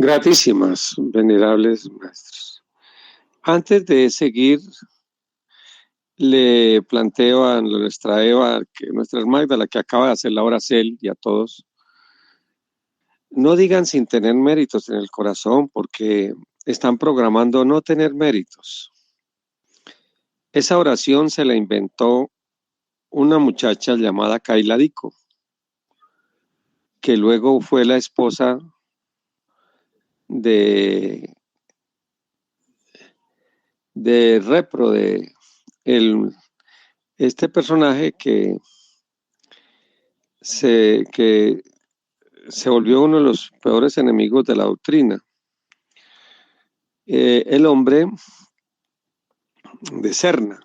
Gratísimas, venerables maestros. Antes de seguir, le planteo a nuestra Eva, nuestra Magda, la que acaba de hacer la oración, y a todos, no digan sin tener méritos en el corazón, porque están programando no tener méritos. Esa oración se la inventó una muchacha llamada Kayla Dico, que luego fue la esposa de Repro, el, este personaje que se volvió uno de los peores enemigos de la doctrina. El hombre de Serna.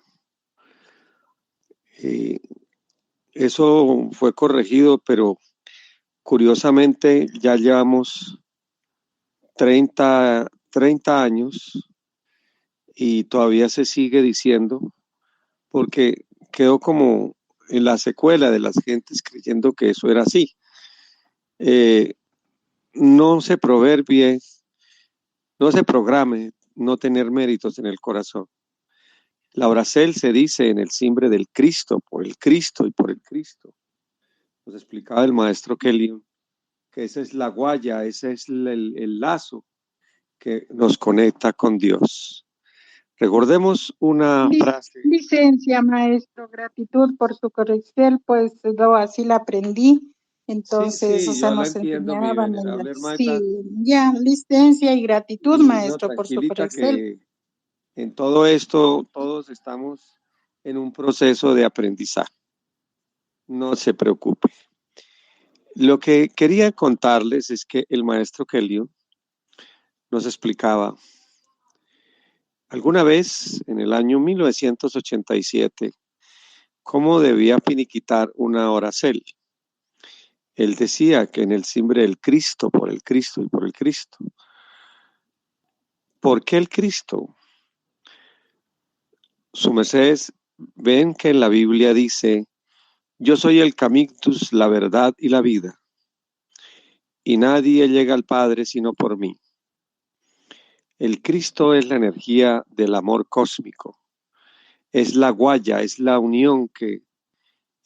Eso fue corregido, pero curiosamente ya llevamos 30 años y todavía se sigue diciendo, porque quedó como en la secuela de las gentes creyendo que eso era así. No se proverbie, no se programe no tener méritos en el corazón. La oracel se dice en el cimbre del Cristo, por el Cristo y por el Cristo. Nos explicaba el maestro Kelly que esa es la guaya, ese es el lazo que nos conecta con Dios. Recordemos una frase. Licencia, maestro, gratitud por su corrección, pues yo así la aprendí. Entonces, Sí, o sea, yo la nos entiendo, mi enseñaban venerable hermana. sí, ya, licencia y gratitud, Y no, maestro, por su tranquilita corrección. que en todo esto todos estamos en un proceso de aprendizaje. No se preocupe. Lo que quería contarles es que el maestro Kelly nos explicaba alguna vez en el año 1987 cómo debía finiquitar una oracel. Él decía que en el cimbre del Cristo, por el Cristo y por el Cristo. ¿Por qué el Cristo? Su mercedes ven que en la Biblia dice, yo soy el camitus, la verdad y la vida, y nadie llega al Padre sino por mí. El Cristo es la energía del amor cósmico, es la guaya, es la unión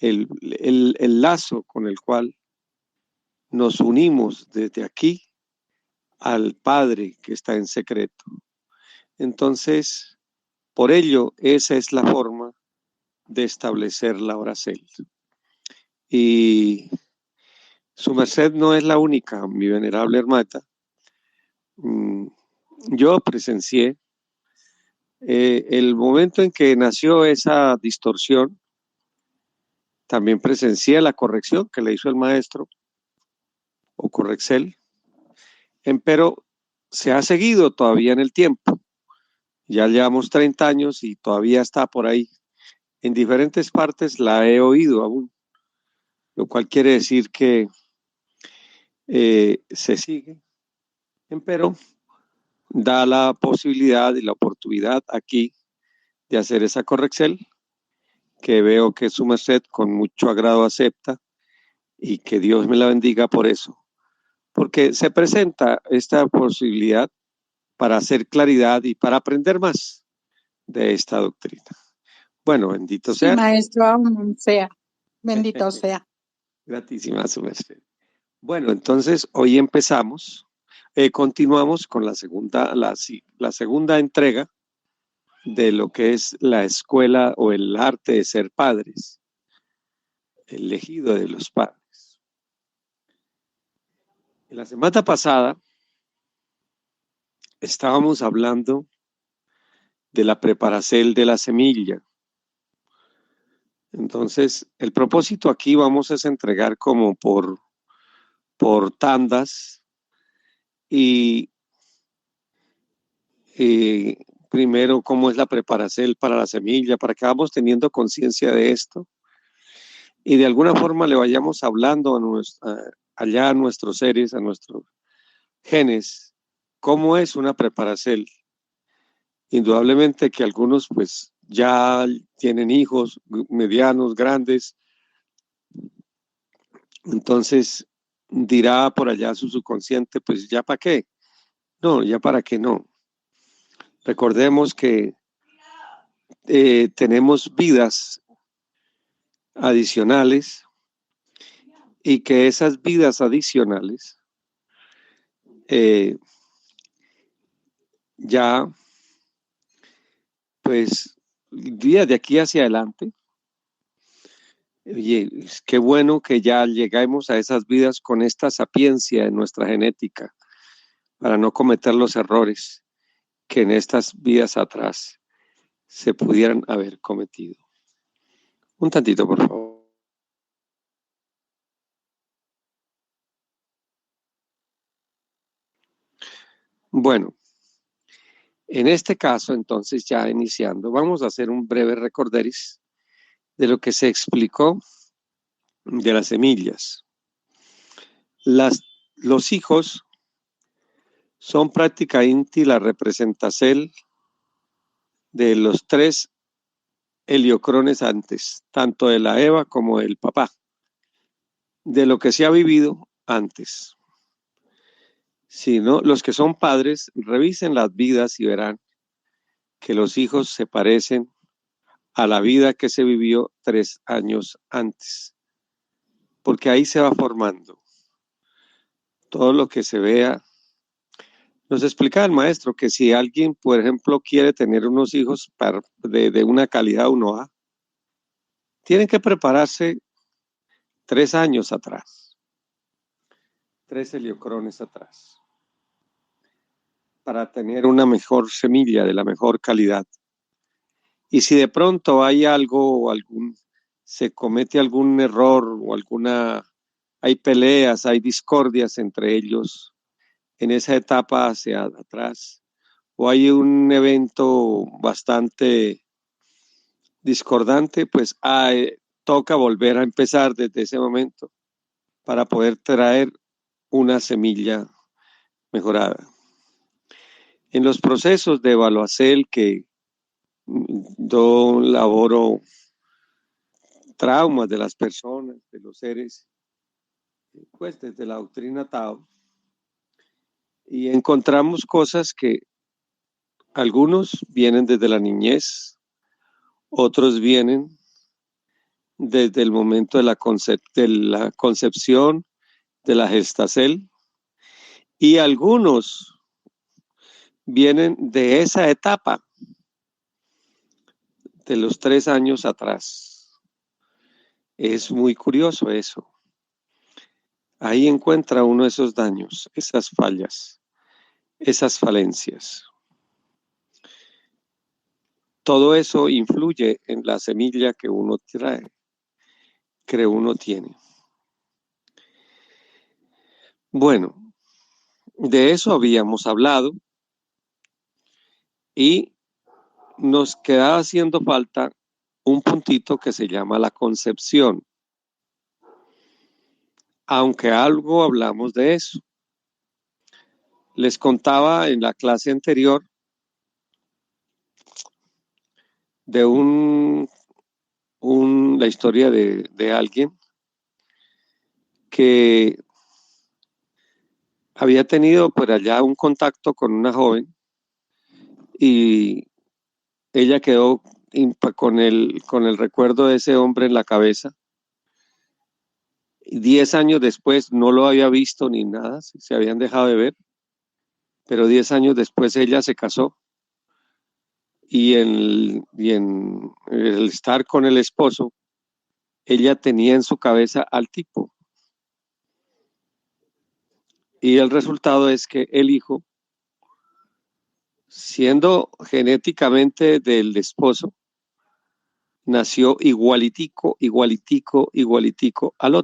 el lazo con el cual nos unimos desde aquí al Padre que está en secreto. Entonces, por ello, esa es la forma de establecer la oracel. Y su merced no es la única, mi venerable hermana. Yo presencié el momento en que nació esa distorsión, también presencié la corrección que le hizo el maestro o correxel, pero se ha seguido todavía en el tiempo. Ya llevamos 30 años y todavía está por ahí. En diferentes partes la he oído aún, lo cual quiere decir que se sigue, pero da la posibilidad y la oportunidad aquí de hacer esa corrección que veo que su merced con mucho agrado acepta y que Dios me la bendiga por eso, porque se presenta esta posibilidad para hacer claridad y para aprender más de esta doctrina. Bueno, bendito Sí, sea. maestro, aún sea, bendito sea. Gratísima su merced. Bueno, entonces hoy empezamos, continuamos con la segunda entrega de lo que es la escuela o el arte de ser padres, el elegido de los padres. En la semana pasada estábamos hablando de la preparación de la semilla. Entonces, el propósito aquí vamos a entregar como por tandas y primero cómo es la preparación para la semilla, para que vamos teniendo conciencia de esto y de alguna forma le vayamos hablando allá a nuestros seres, a nuestros genes, cómo es una preparación. Indudablemente que algunos pues ya tienen hijos medianos, grandes, entonces dirá por allá su subconsciente, pues ya para qué, No, ya para qué no. Recordemos que tenemos vidas adicionales y que esas vidas adicionales eh, ya, pues, día de aquí hacia adelante, oye, qué bueno que ya lleguemos a esas vidas con esta sapiencia en nuestra genética para no cometer los errores que en estas vidas atrás se pudieran haber cometido. Un tantito, por favor. Bueno, en este caso, entonces, ya iniciando, vamos a hacer un breve recorderis de lo que se explicó de las semillas. Los hijos son prácticamente la representación de los tres heliocrones antes, tanto de la Eva como del papá, de lo que se ha vivido antes. Si no, los que son padres, revisen las vidas y verán que los hijos se parecen a la vida que se vivió 3 años antes, porque ahí se va formando todo lo que se vea. Nos explicaba el maestro que si alguien, por ejemplo, quiere tener unos hijos de una calidad 1A, tienen que prepararse 3 años atrás, 3 heliocrones atrás, para tener una mejor semilla de la mejor calidad. Y si de pronto hay algo o se comete algún error o hay peleas, hay discordias entre ellos en esa etapa hacia atrás, o hay un evento bastante discordante, pues toca volver a empezar desde ese momento para poder traer una semilla mejorada. En los procesos de evaluación que yo laboro traumas de las personas, de los seres, pues desde la doctrina Tao, y encontramos cosas que algunos vienen desde la niñez, otros vienen desde el momento de la concepción, de la gestacel, y algunos vienen de esa etapa, de los 3 años atrás. Es muy curioso eso. Ahí encuentra uno esos daños, esas fallas, esas falencias. Todo eso influye en la semilla que uno trae, que uno tiene. Bueno, de eso habíamos hablado y nos quedaba haciendo falta un puntito que se llama la concepción, aunque algo hablamos de eso. Les contaba en la clase anterior de la historia de alguien que había tenido por allá un contacto con una joven y ella quedó con el recuerdo de ese hombre en la cabeza. 10 años después no lo había visto ni nada, se habían dejado de ver, pero 10 años después ella se casó y en el estar con el esposo, ella tenía en su cabeza al tipo. Y el resultado es que el hijo, siendo genéticamente del esposo, nació igualitico al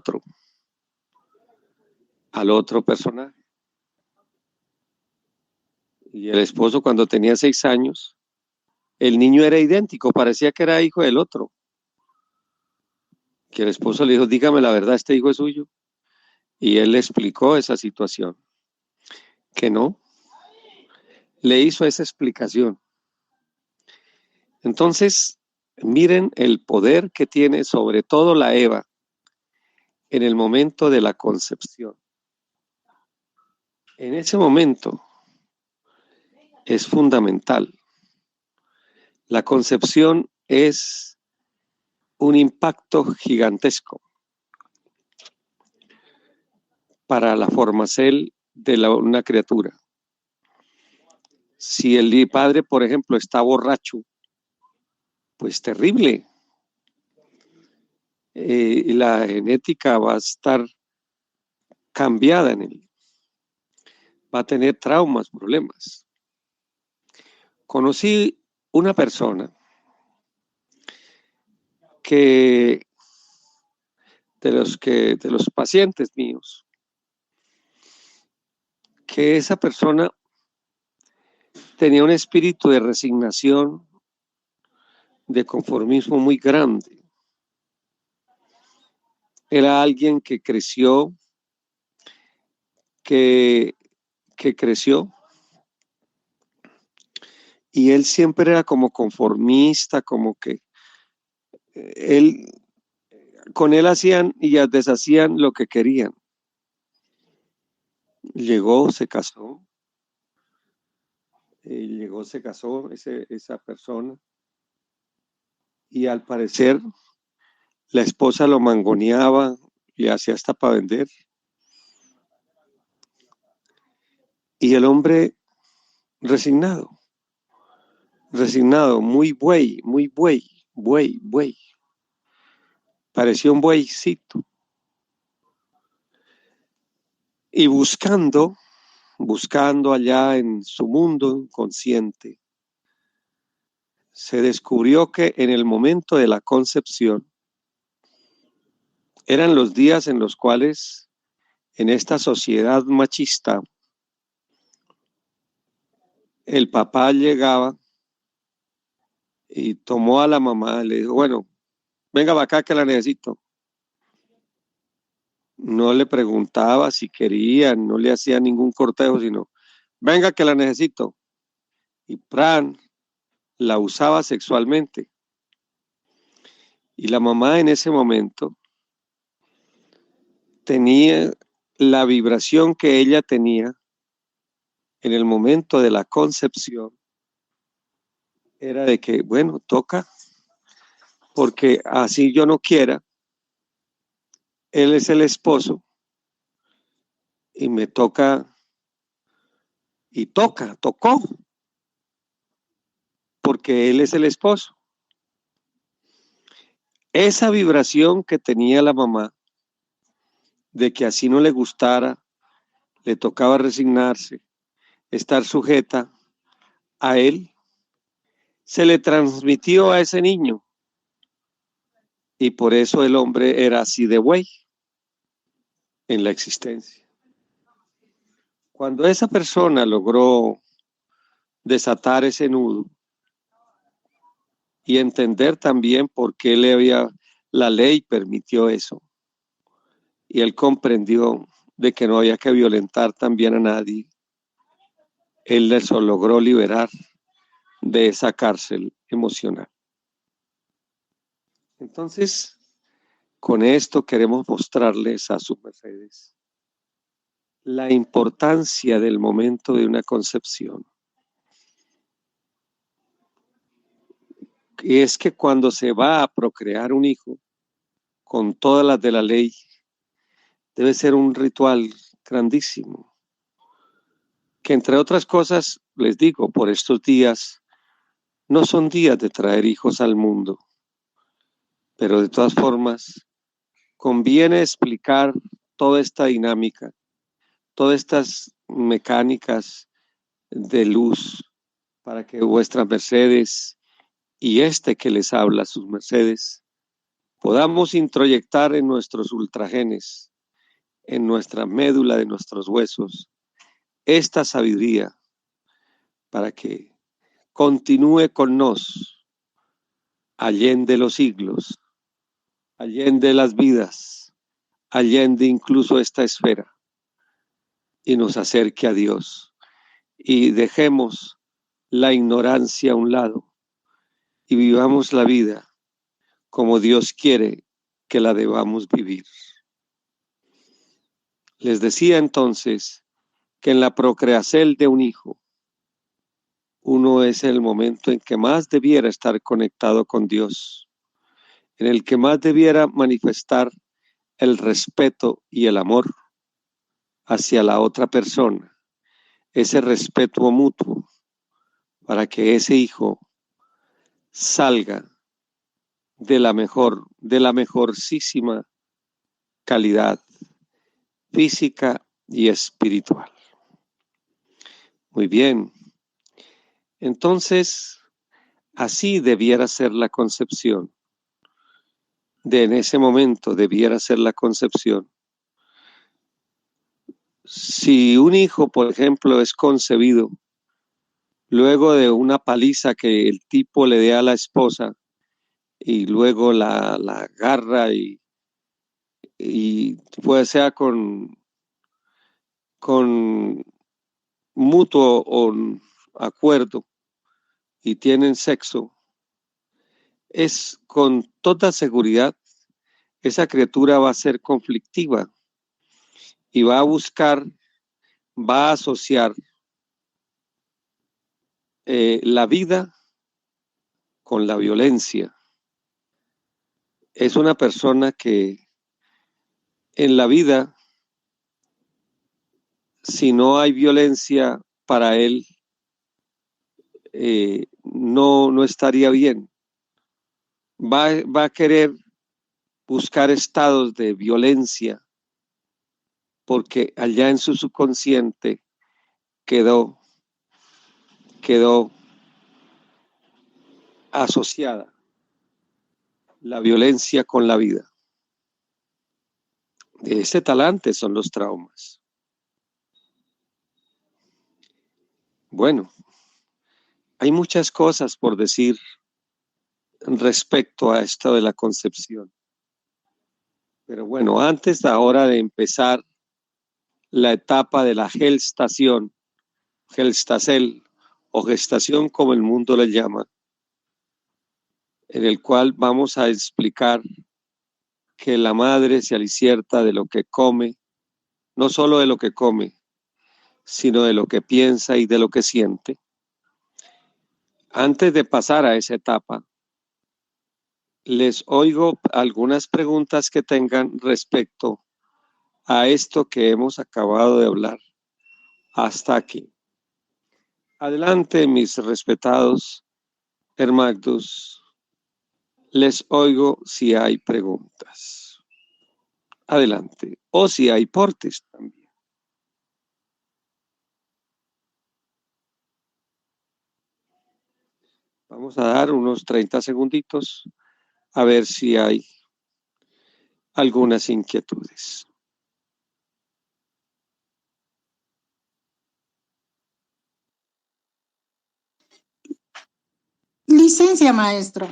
otro personaje. Y el esposo cuando tenía 6 años, el niño era idéntico, parecía que era hijo del otro. Que el esposo le dijo, dígame la verdad, este hijo es suyo. Y él le explicó esa situación. Que no, le hizo esa explicación. Entonces, miren el poder que tiene sobre todo la Eva en el momento de la concepción. En ese momento, es fundamental. La concepción es un impacto gigantesco para la formación de una criatura. Si el padre, por ejemplo, está borracho, pues terrible. La genética va a estar cambiada en él. Va a tener traumas, problemas. Conocí una persona que de los pacientes míos, que esa persona tenía un espíritu de resignación, de conformismo muy grande. Era alguien que creció, que creció, y él siempre era como conformista, como que él, con él hacían y deshacían lo que querían. Llegó, se casó, esa persona, y al parecer la esposa lo mangoneaba, le hacía hasta para vender. Y el hombre resignado, muy buey, buey. Parecía un bueycito. Y buscando allá en su mundo inconsciente, se descubrió que en el momento de la concepción eran los días en los cuales en esta sociedad machista el papá llegaba y tomó a la mamá, le dijo, bueno, venga para acá que la necesito. No le preguntaba si quería, no le hacía ningún cortejo, sino, venga que la necesito. Y Pran la usaba sexualmente. Y la mamá en ese momento tenía la vibración que ella tenía en el momento de la concepción, era de que, bueno, toca, porque así yo no quiera, él es el esposo y me toca, y tocó, porque él es el esposo. Esa vibración que tenía la mamá de que así no le gustara, le tocaba resignarse, estar sujeta a él, se le transmitió a ese niño y por eso el hombre era así de güey en la existencia. Cuando esa persona logró desatar ese nudo y entender también por qué la ley permitió eso, y él comprendió de que no había que violentar también a nadie, él eso logró liberar de esa cárcel emocional. Entonces, con esto queremos mostrarles a sus mercedes la importancia del momento de una concepción. Y es que cuando se va a procrear un hijo, con todas las de la ley, debe ser un ritual grandísimo. Que entre otras cosas, les digo, por estos días, no son días de traer hijos al mundo, pero de todas formas, conviene explicar toda esta dinámica, todas estas mecánicas de luz, para que vuestras mercedes y que les habla, sus mercedes, podamos introyectar en nuestros ultragenes, en nuestra médula de nuestros huesos, esta sabiduría para que continúe con nos, allende los siglos, allende las vidas, allende incluso esta esfera, y nos acerque a Dios. Y dejemos la ignorancia a un lado y vivamos la vida como Dios quiere que la debamos vivir. Les decía entonces que en la procreación de un hijo uno es el momento en que más debiera estar conectado con Dios, en el que más debiera manifestar el respeto y el amor hacia la otra persona, ese respeto mutuo, para que ese hijo salga de la mejorcísima calidad física y espiritual. Muy bien. Entonces, así debiera ser la concepción. En ese momento debiera ser la concepción. Si un hijo, por ejemplo, es concebido luego de una paliza que el tipo le dé a la esposa y luego la agarra y puede ser con mutuo acuerdo y tienen sexo, es con toda seguridad esa criatura va a ser conflictiva y va a buscar, va a asociar la vida con la violencia. Es una persona que en la vida, si no hay violencia para él, no estaría bien. Va a querer buscar estados de violencia porque allá en su subconsciente quedó asociada la violencia con la vida. De ese talante son los traumas. Bueno, hay muchas cosas por decir respecto a esto de la concepción. Pero bueno, antes ahora de empezar la etapa de la gestación, gestacel o gestación como el mundo le llama, en el cual vamos a explicar que la madre se alicierta de lo que come, no solo de lo que come, sino de lo que piensa y de lo que siente. Antes de pasar a esa etapa, les oigo algunas preguntas que tengan respecto a esto que hemos acabado de hablar hasta aquí. Adelante, mis respetados hermanos, les oigo si hay preguntas. Adelante, o si hay portes también. Vamos a dar unos 30 segunditos a ver si hay algunas inquietudes. Licencia, maestro.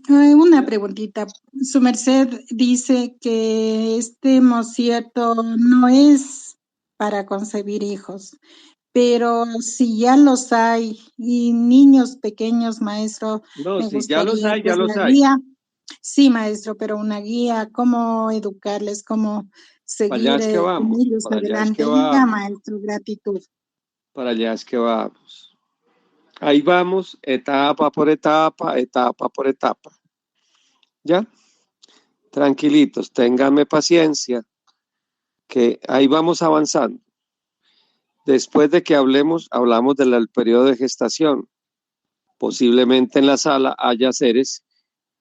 Una preguntita. Su merced dice que este mocierto no es para concebir hijos, pero si ya los hay y niños pequeños, maestro, No, me si ya los gustaría hay, ya pues los la hay. guía. Sí, maestro, pero una guía, cómo educarles, cómo Para allá seguir es que con vamos, ellos para allá es que adelante. Diga, vamos, maestro, gratitud. para allá es que vamos. Ahí vamos, etapa por etapa, etapa por etapa. ¿Ya? Tranquilitos, ténganme paciencia, que ahí vamos avanzando. Después de que hablamos del periodo de gestación. Posiblemente en la sala haya seres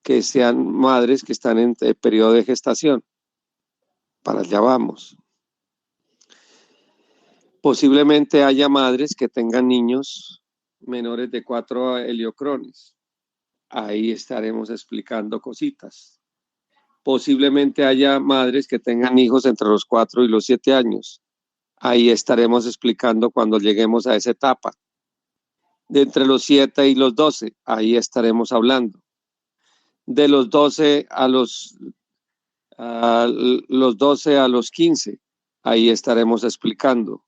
que sean madres que están en el periodo de gestación. Para allá vamos. Posiblemente haya madres que tengan niños menores de 4 heliocrones. Ahí estaremos explicando cositas. Posiblemente haya madres que tengan hijos entre los 4 y los 7 años. Ahí estaremos explicando cuando lleguemos a esa etapa. De entre los 7 y los 12, ahí estaremos hablando. De los 12 a los 12 a los 15, ahí estaremos explicando.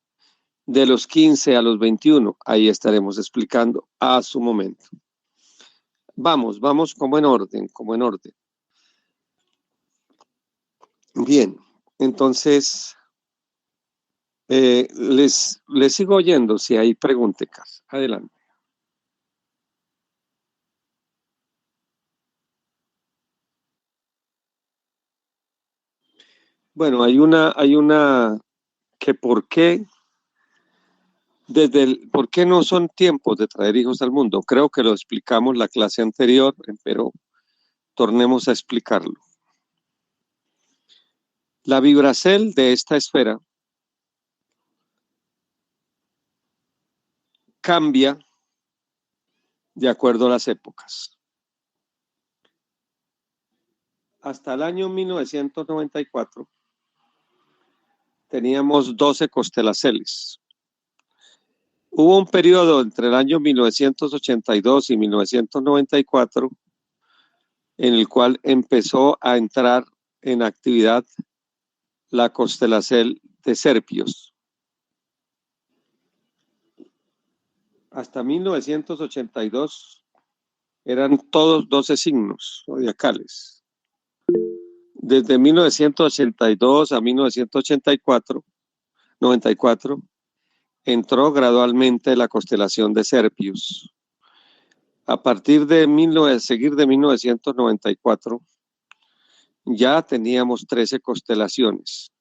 De los 15 a los 21, ahí estaremos explicando a su momento. Vamos como en orden, como en orden. Bien, entonces les sigo oyendo si hay preguntas. Adelante. Bueno, hay una que por qué, por qué no son tiempos de traer hijos al mundo. Creo que lo explicamos la clase anterior, pero tornemos a explicarlo. La vibracel de esta esfera cambia de acuerdo a las épocas. Hasta el año 1994 teníamos 12 constelaciones. Hubo un periodo entre el año 1982 y 1994 en el cual empezó a entrar en actividad la constelación de Serpios. Hasta 1982 eran todos 12 signos zodiacales. Desde 1982 a 1984, 94, entró gradualmente la constelación de Serpios. A partir de 1994, ya teníamos 13 constelaciones.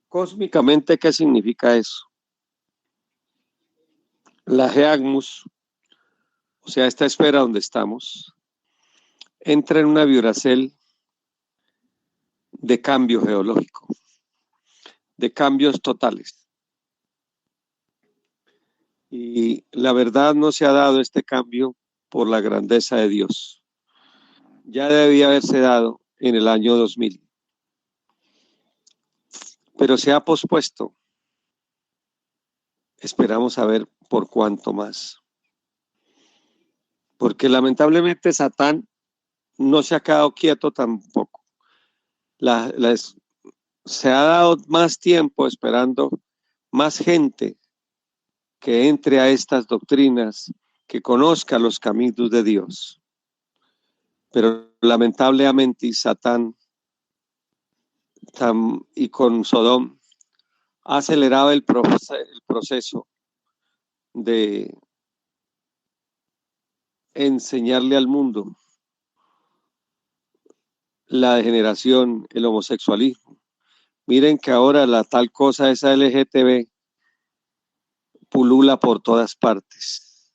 Cósmicamente, ¿qué significa eso? La Geagmus, o sea, esta esfera donde estamos, entra en una vibracel de cambio geológico, de cambios totales. Y la verdad no se ha dado este cambio por la grandeza de Dios. Ya debía haberse dado en el año 2000, pero se ha pospuesto. Esperamos a ver por cuánto más. Porque lamentablemente Satán no se ha quedado quieto tampoco. Se ha dado más tiempo esperando más gente que entre a estas doctrinas, que conozca los caminos de Dios. Pero lamentablemente Satán y con Sodom ha acelerado el proceso de enseñarle al mundo la degeneración, el homosexualismo. Miren que ahora la tal cosa, esa LGTB, pulula por todas partes.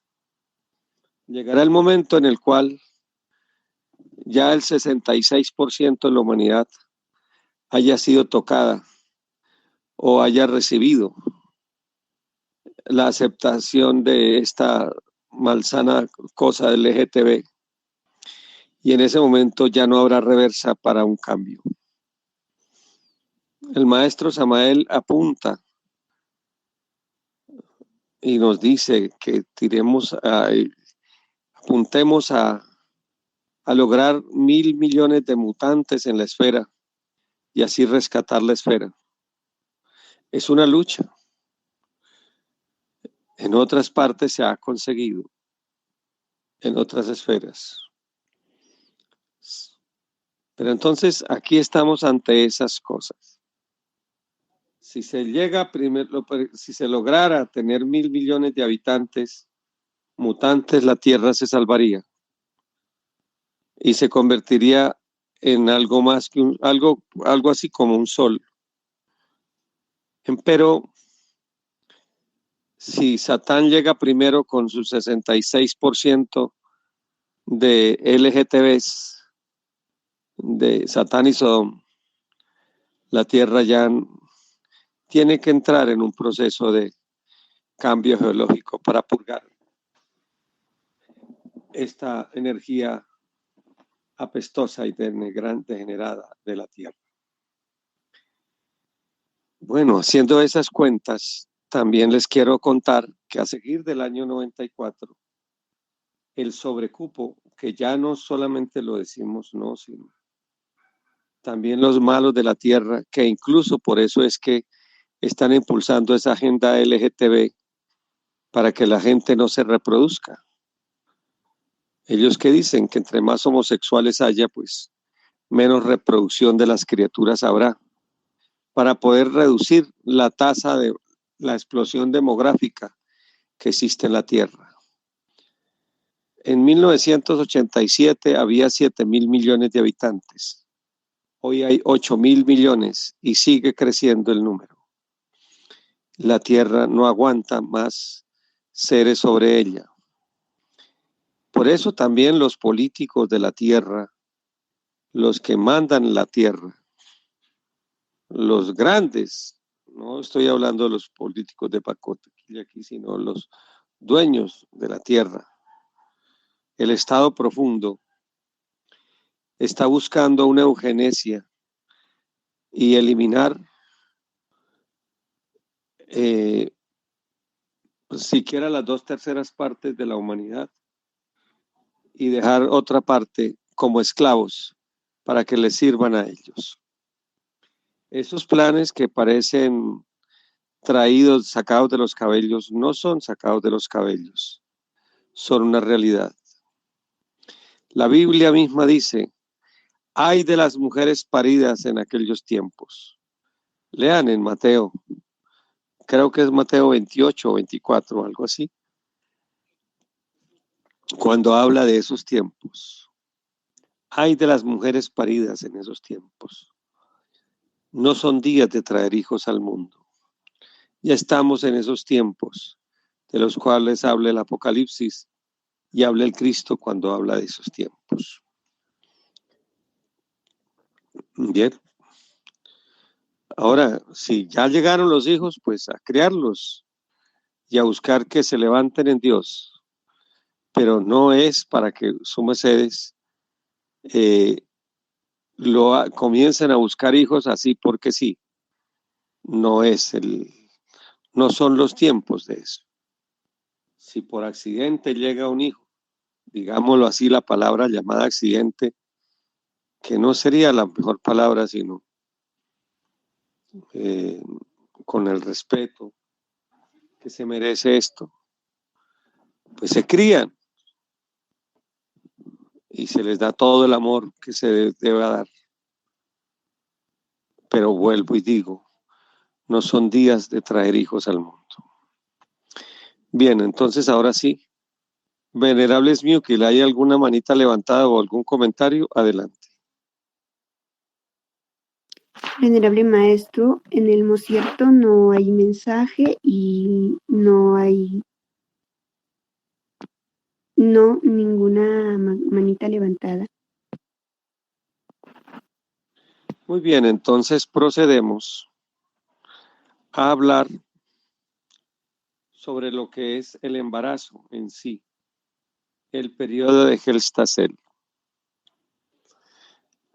Llegará el momento en el cual ya el 66% de la humanidad haya sido tocada o haya recibido la aceptación de esta malsana cosa del LGTB. Y en ese momento ya no habrá reversa para un cambio. El maestro Samael apunta y nos dice que apuntemos a lograr 1.000 millones de mutantes en la esfera y así rescatar la esfera. Es una lucha. En otras partes se ha conseguido, en otras esferas. Pero entonces aquí estamos ante esas cosas. Si se si se lograra tener 1.000 millones de habitantes mutantes, la Tierra se salvaría y se convertiría en algo más que algo así como un sol. Pero si Satán llega primero con su 66% de LGTBs, de Satán y Sodom, la Tierra ya tiene que entrar en un proceso de cambio geológico para purgar esta energía apestosa y degenerada de la Tierra. Bueno, haciendo esas cuentas, también les quiero contar que a seguir del año 94, el sobrecupo, que ya no solamente lo decimos, no, sino también los malos de la Tierra, que incluso por eso es que están impulsando esa agenda LGTB para que la gente no se reproduzca. Ellos que dicen que entre más homosexuales haya, pues menos reproducción de las criaturas habrá, para poder reducir la tasa de la explosión demográfica que existe en la Tierra. En 1987 había 7.000 millones de habitantes. Hoy hay 8.000 millones y sigue creciendo el número. La tierra no aguanta más seres sobre ella. Por eso también los políticos de la tierra, los que mandan la tierra, los grandes, no estoy hablando de los políticos de pacotilla aquí, sino los dueños de la tierra, el Estado profundo, está buscando una eugenesia y eliminar siquiera las 2/3 de la humanidad y dejar otra parte como esclavos para que les sirvan a ellos. Esos planes que parecen traídos, sacados de los cabellos, no son sacados de los cabellos, son una realidad. La Biblia misma dice: ay de las mujeres paridas en aquellos tiempos. Lean en Mateo, creo que es Mateo 28 o 24, algo así, cuando habla de esos tiempos. Ay de las mujeres paridas en esos tiempos. No son días de traer hijos al mundo. Ya estamos en esos tiempos de los cuales habla el Apocalipsis y habla el Cristo cuando habla de esos tiempos. Bien. Ahora, si ya llegaron los hijos, pues a criarlos y a buscar que se levanten en Dios. Pero no es para que su mercedes comiencen a buscar hijos así porque sí. No son los tiempos de eso. Si por accidente llega un hijo, digámoslo así, la palabra llamada accidente, que no sería la mejor palabra, sino eh, con el respeto que se merece esto, pues se crían y se les da todo el amor que se debe dar. Pero vuelvo y digo, no son días de traer hijos al mundo. Bien, entonces ahora sí, venerable Smiukil, ¿hay alguna manita levantada o algún comentario? Adelante. Venerable maestro, en el mosierto no hay mensaje y no hay ninguna manita levantada. Muy bien, entonces procedemos a hablar sobre lo que es el embarazo en sí, el periodo de Gestación.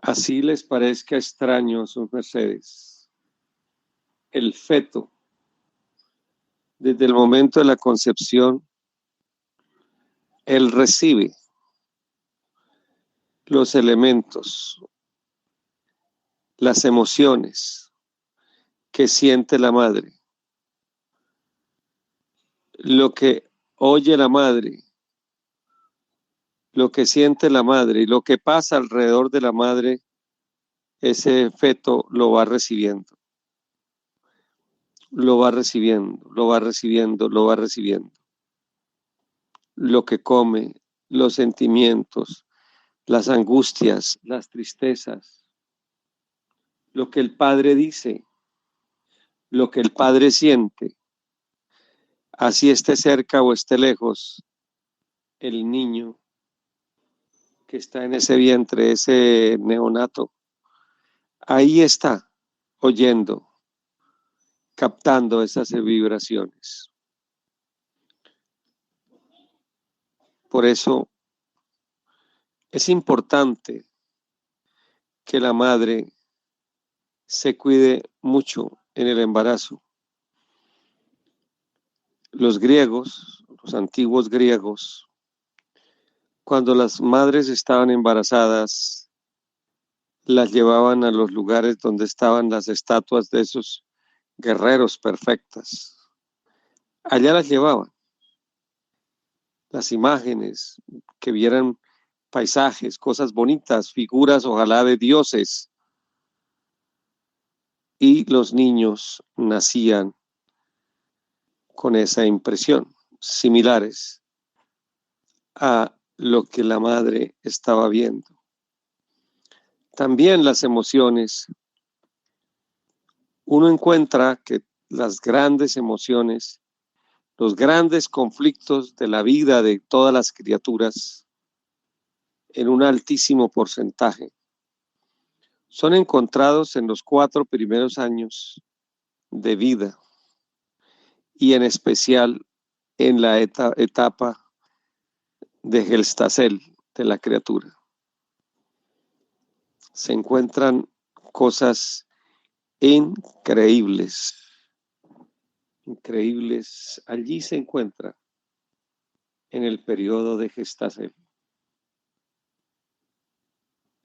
Así les parezca extraño, sus mercedes, el feto, desde el momento de la concepción, él recibe los elementos, las emociones que siente la madre, lo que oye la madre, lo que siente la madre y lo que pasa alrededor de la madre, ese feto lo va recibiendo, lo va recibiendo, lo va recibiendo, lo va recibiendo. Lo que come, los sentimientos, las angustias, las tristezas, lo que el padre dice, lo que el padre siente, así esté cerca o esté lejos, el niño que está en ese vientre, ese neonato, ahí está oyendo, captando esas vibraciones. Por eso es importante que la madre se cuide mucho en el embarazo. Los griegos, los antiguos griegos, cuando las madres estaban embarazadas, las llevaban a los lugares donde estaban las estatuas de esos guerreros perfectas. Allá las llevaban, las imágenes, que vieran paisajes, cosas bonitas, figuras ojalá de dioses. Y los niños nacían con esa impresión, similares a lo que la madre estaba viendo. También las emociones. Uno encuentra que las grandes emociones, los grandes conflictos de la vida de todas las criaturas, en un altísimo porcentaje, son encontrados en los 4 primeros años de vida y en especial en la etapa de Gestacel de la criatura. Se encuentran cosas increíbles, increíbles. Allí se encuentra en el periodo de Gestacel.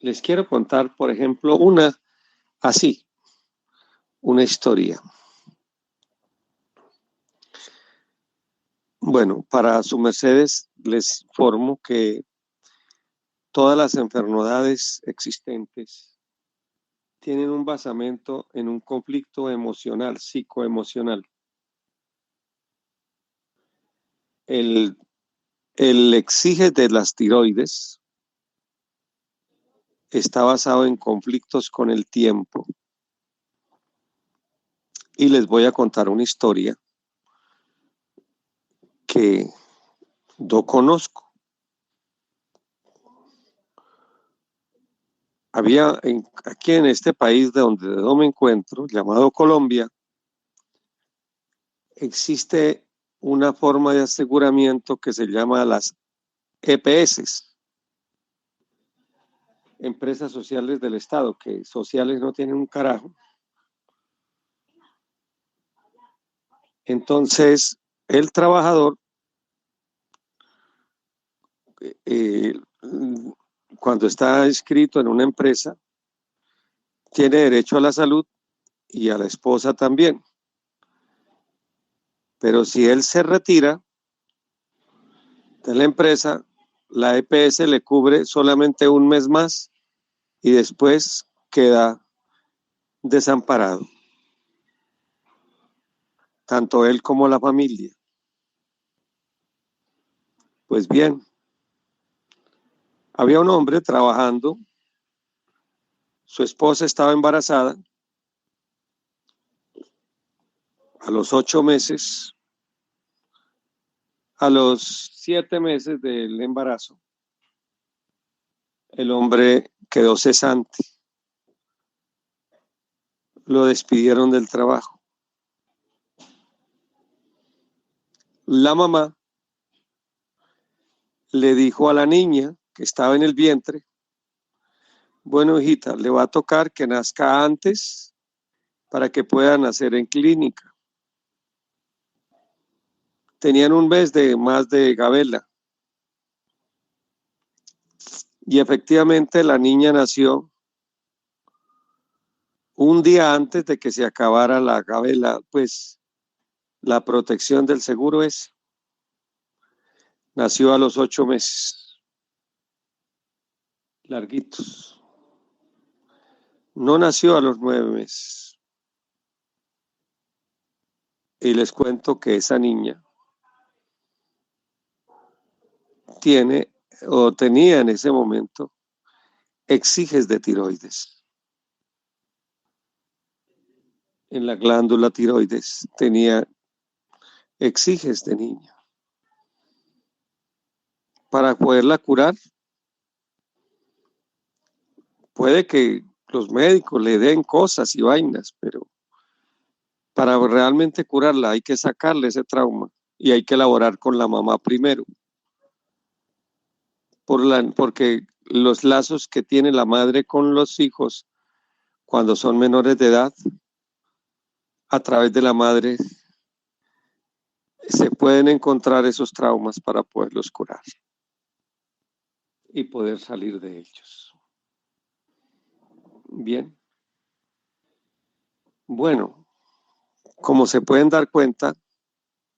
Les quiero contar, por ejemplo, una historia. Bueno, para sus mercedes les informo que todas las enfermedades existentes tienen un basamento en un conflicto emocional, psicoemocional. El exige de las tiroides está basado en conflictos con el tiempo. Y les voy a contar una historia que yo conozco. Aquí en este país de donde yo me encuentro, llamado Colombia, existe una forma de aseguramiento que se llama las EPS, Empresas Sociales del Estado, que sociales no tienen un carajo. Entonces, el trabajador, cuando está inscrito en una empresa, tiene derecho a la salud y a la esposa también. Pero si él se retira de la empresa, la EPS le cubre solamente un mes más y después queda desamparado, tanto él como la familia. Pues bien, había un hombre trabajando, su esposa estaba embarazada, a los 8 meses, a los 7 meses del embarazo, el hombre quedó cesante, lo despidieron del trabajo. La mamá le dijo a la niña que estaba en el vientre: bueno, hijita, le va a tocar que nazca antes para que pueda nacer en clínica. Tenían un mes de más de gabela. Y efectivamente la niña nació un día antes de que se acabara la gabela, pues la protección del seguro es. Nació a los 8 meses. Larguitos. No nació a los 9 meses. Y les cuento que esa niña tiene o tenía en ese momento exiges de tiroides. En la glándula tiroides tenía exiges de niña. Para poderla curar, puede que los médicos le den cosas y vainas, pero para realmente curarla hay que sacarle ese trauma y hay que elaborar con la mamá primero. Porque los lazos que tiene la madre con los hijos cuando son menores de edad, a través de la madre se pueden encontrar esos traumas para poderlos curar y poder salir de ellos. Bien. Bueno, como se pueden dar cuenta,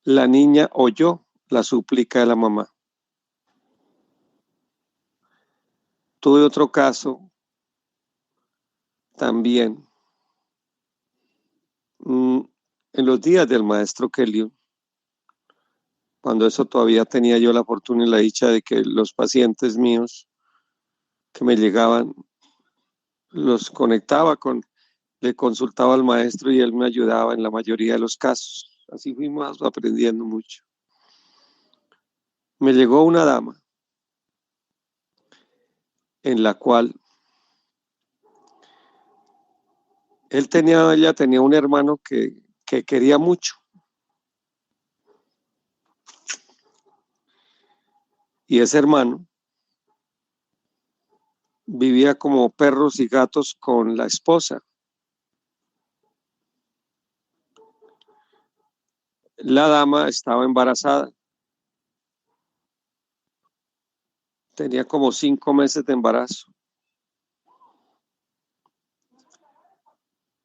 la niña oyó la súplica de la mamá. Tuve otro caso también en los días del maestro Kelly, cuando eso todavía tenía yo la fortuna y la dicha de que los pacientes míos que me llegaban los conectaba le consultaba al maestro y él me ayudaba en la mayoría de los casos. Así fuimos aprendiendo mucho. Me llegó una dama en la cual ella tenía un hermano que quería mucho. Y ese hermano vivía como perros y gatos con la esposa. La dama estaba embarazada. Tenía como 5 meses de embarazo.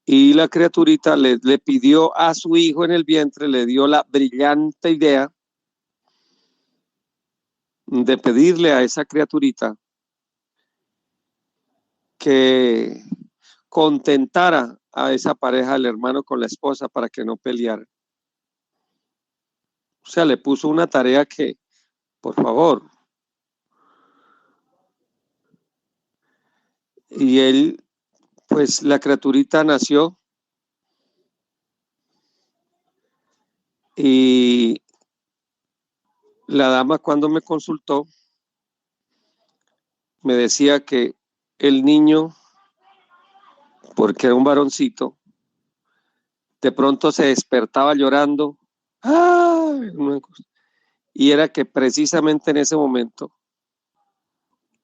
Y la criaturita le pidió a su hijo en el vientre, le dio la brillante idea de pedirle a esa criaturita que contentara a esa pareja, el hermano con la esposa, para que no pelearan. O sea, le puso una tarea que, por favor. Y él, pues la criaturita nació y la dama cuando me consultó me decía que el niño, porque era un varoncito, de pronto se despertaba llorando. ¡Ah! Y era que precisamente en ese momento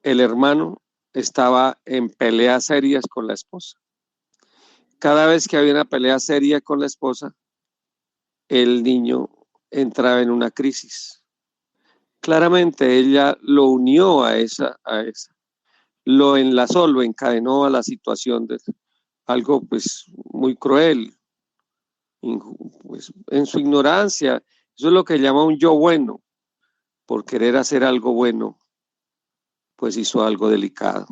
el hermano estaba en peleas serias con la esposa. Cada vez que había una pelea seria con la esposa, el niño entraba en una crisis. Claramente ella lo unió a esa, lo enlazó, lo encadenó a la situación de algo pues muy cruel, pues en su ignorancia. Eso es lo que llama un yo bueno. Por querer hacer algo bueno, pues hizo algo delicado.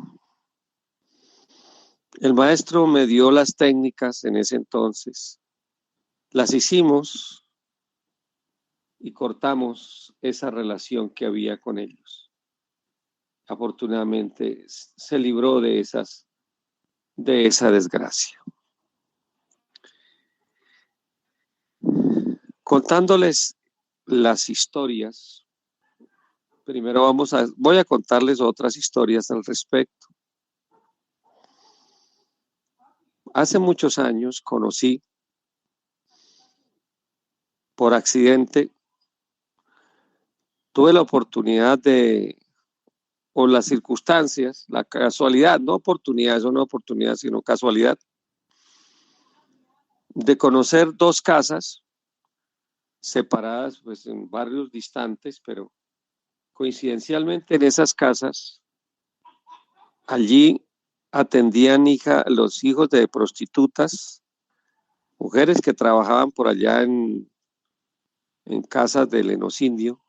El maestro me dio las técnicas en ese entonces, las hicimos y cortamos esa relación que había con ellos. Afortunadamente se libró de esa desgracia. Contándoles las historias, primero voy a contarles otras historias al respecto. Hace muchos años conocí por accidente, tuve la oportunidad o las circunstancias, la casualidad, no oportunidad, eso no es oportunidad, sino casualidad, de conocer 2 casas separadas pues en barrios distantes, pero coincidencialmente en esas casas, allí atendían los hijos de prostitutas, mujeres que trabajaban por allá en casas del lenocindio,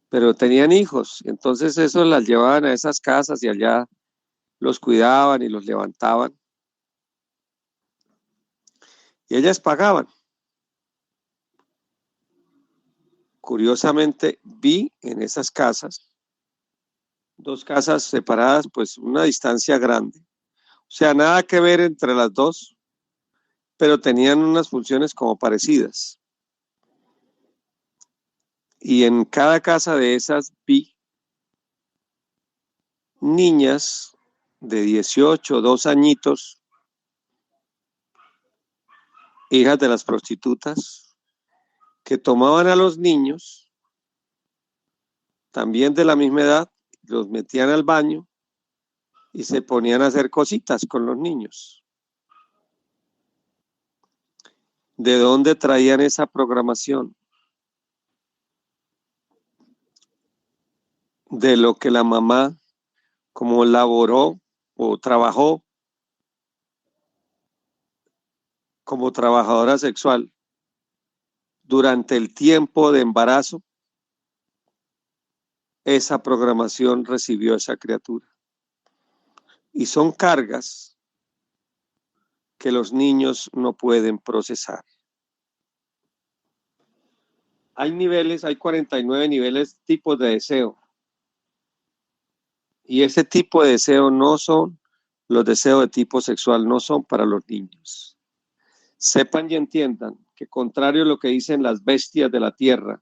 pero tenían hijos, entonces eso las llevaban a esas casas y allá los cuidaban y los levantaban. Y ellas pagaban. Curiosamente, vi en esas casas, 2 casas separadas, pues una distancia grande. O sea, nada que ver entre las 2, pero tenían unas funciones como parecidas. Y en cada casa de esas vi niñas de 18, 2 añitos, hijas de las prostitutas, que tomaban a los niños, también de la misma edad, los metían al baño y se ponían a hacer cositas con los niños. ¿De dónde traían esa programación? De lo que la mamá, como laboró o trabajó como trabajadora sexual durante el tiempo de embarazo, esa programación recibió esa criatura. Y son cargas que los niños no pueden procesar. Hay 49 niveles, tipos de deseo. Y ese tipo de deseo no son, los deseos de tipo sexual no son para los niños. Sepan y entiendan que contrario a lo que dicen las bestias de la tierra,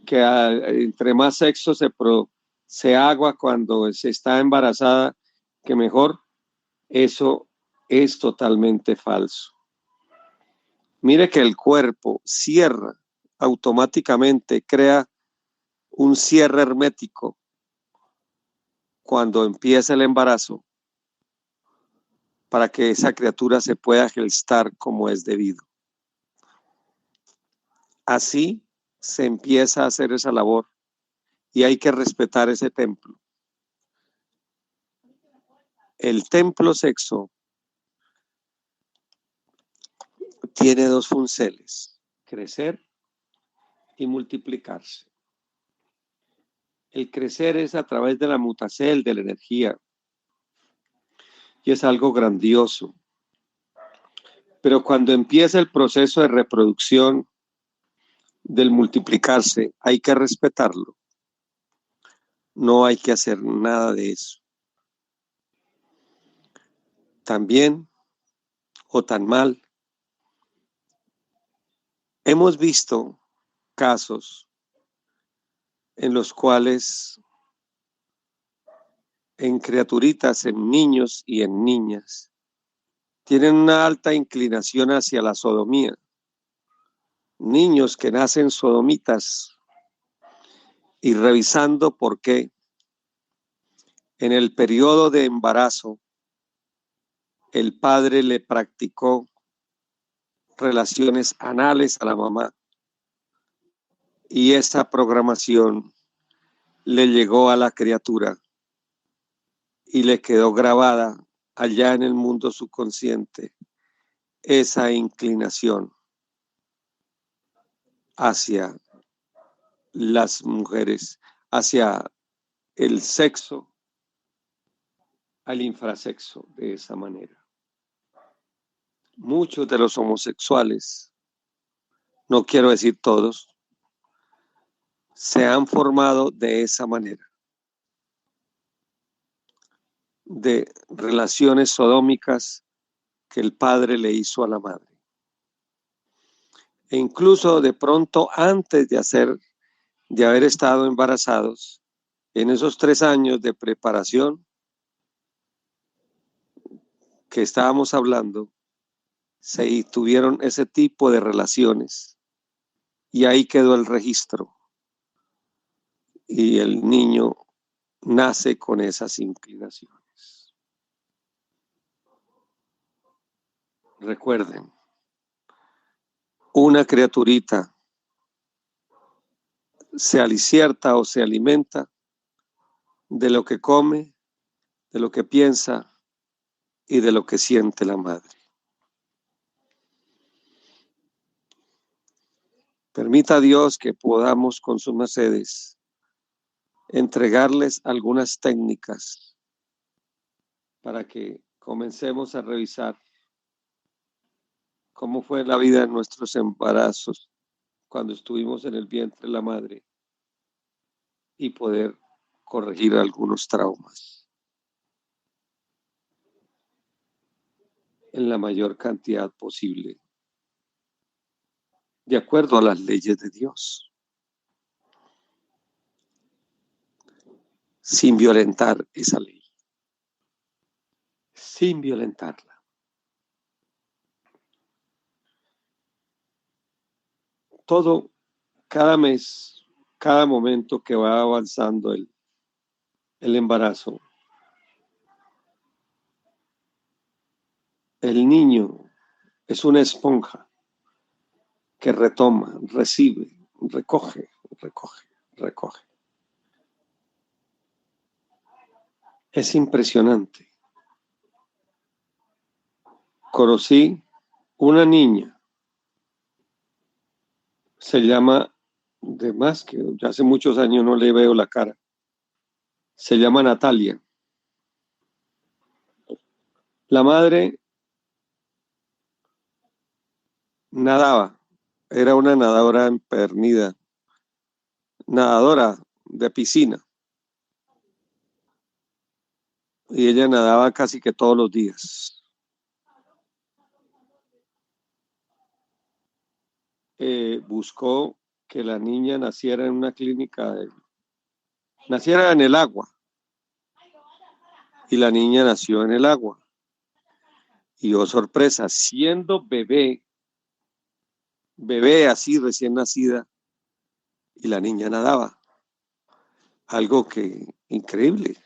que entre más sexo se agua cuando se está embarazada, que mejor, eso es totalmente falso. Mire que el cuerpo cierra automáticamente, crea un cierre hermético cuando empieza el embarazo para que esa criatura se pueda gestar como es debido. Así se empieza a hacer esa labor y hay que respetar ese templo. El templo sexo tiene dos funciones: crecer y multiplicarse. El crecer es a través de la mutacel, de la energía, y es algo grandioso. Pero cuando empieza el proceso de reproducción, del multiplicarse, hay que respetarlo. No hay que hacer nada de eso. Tan bien o tan mal, hemos visto casos en los cuales en criaturitas, en niños y en niñas, tienen una alta inclinación hacia la sodomía. Niños que nacen sodomitas, y revisando por qué, en el periodo de embarazo, el padre le practicó relaciones anales a la mamá y esa programación le llegó a la criatura y le quedó grabada allá en el mundo subconsciente esa inclinación hacia las mujeres, hacia el sexo, al infrasexo, de esa manera. Muchos de los homosexuales, no quiero decir todos, se han formado de esa manera, de relaciones sodómicas que el padre le hizo a la madre. E incluso de pronto antes de haber estado embarazados, en esos 3 años de preparación que estábamos hablando, se tuvieron ese tipo de relaciones y ahí quedó el registro y el niño nace con esas inclinaciones. Recuerden, una criaturita se alicierta o se alimenta de lo que come, de lo que piensa y de lo que siente la madre. Permita a Dios que podamos con sus mercedes entregarles algunas técnicas para que comencemos a revisar cómo fue la vida de nuestros embarazos cuando estuvimos en el vientre de la madre y poder corregir algunos traumas en la mayor cantidad posible, de acuerdo a las leyes de Dios, sin violentar esa ley, sin violentarla. Todo, cada mes, cada momento que va avanzando el embarazo, el niño es una esponja que retoma, recibe, recoge, recoge, recoge. Es impresionante. Conocí una niña, se llama, de más que ya hace muchos años no le veo la cara, se llama Natalia. La madre nadaba, era una nadadora empedernida, nadadora de piscina. y ella nadaba casi que todos los días. Buscó que la niña naciera en una clínica, naciera en el agua, y la niña nació en el agua. Y oh sorpresa, siendo bebé así recién nacida, y la niña nadaba. Algo que increíble,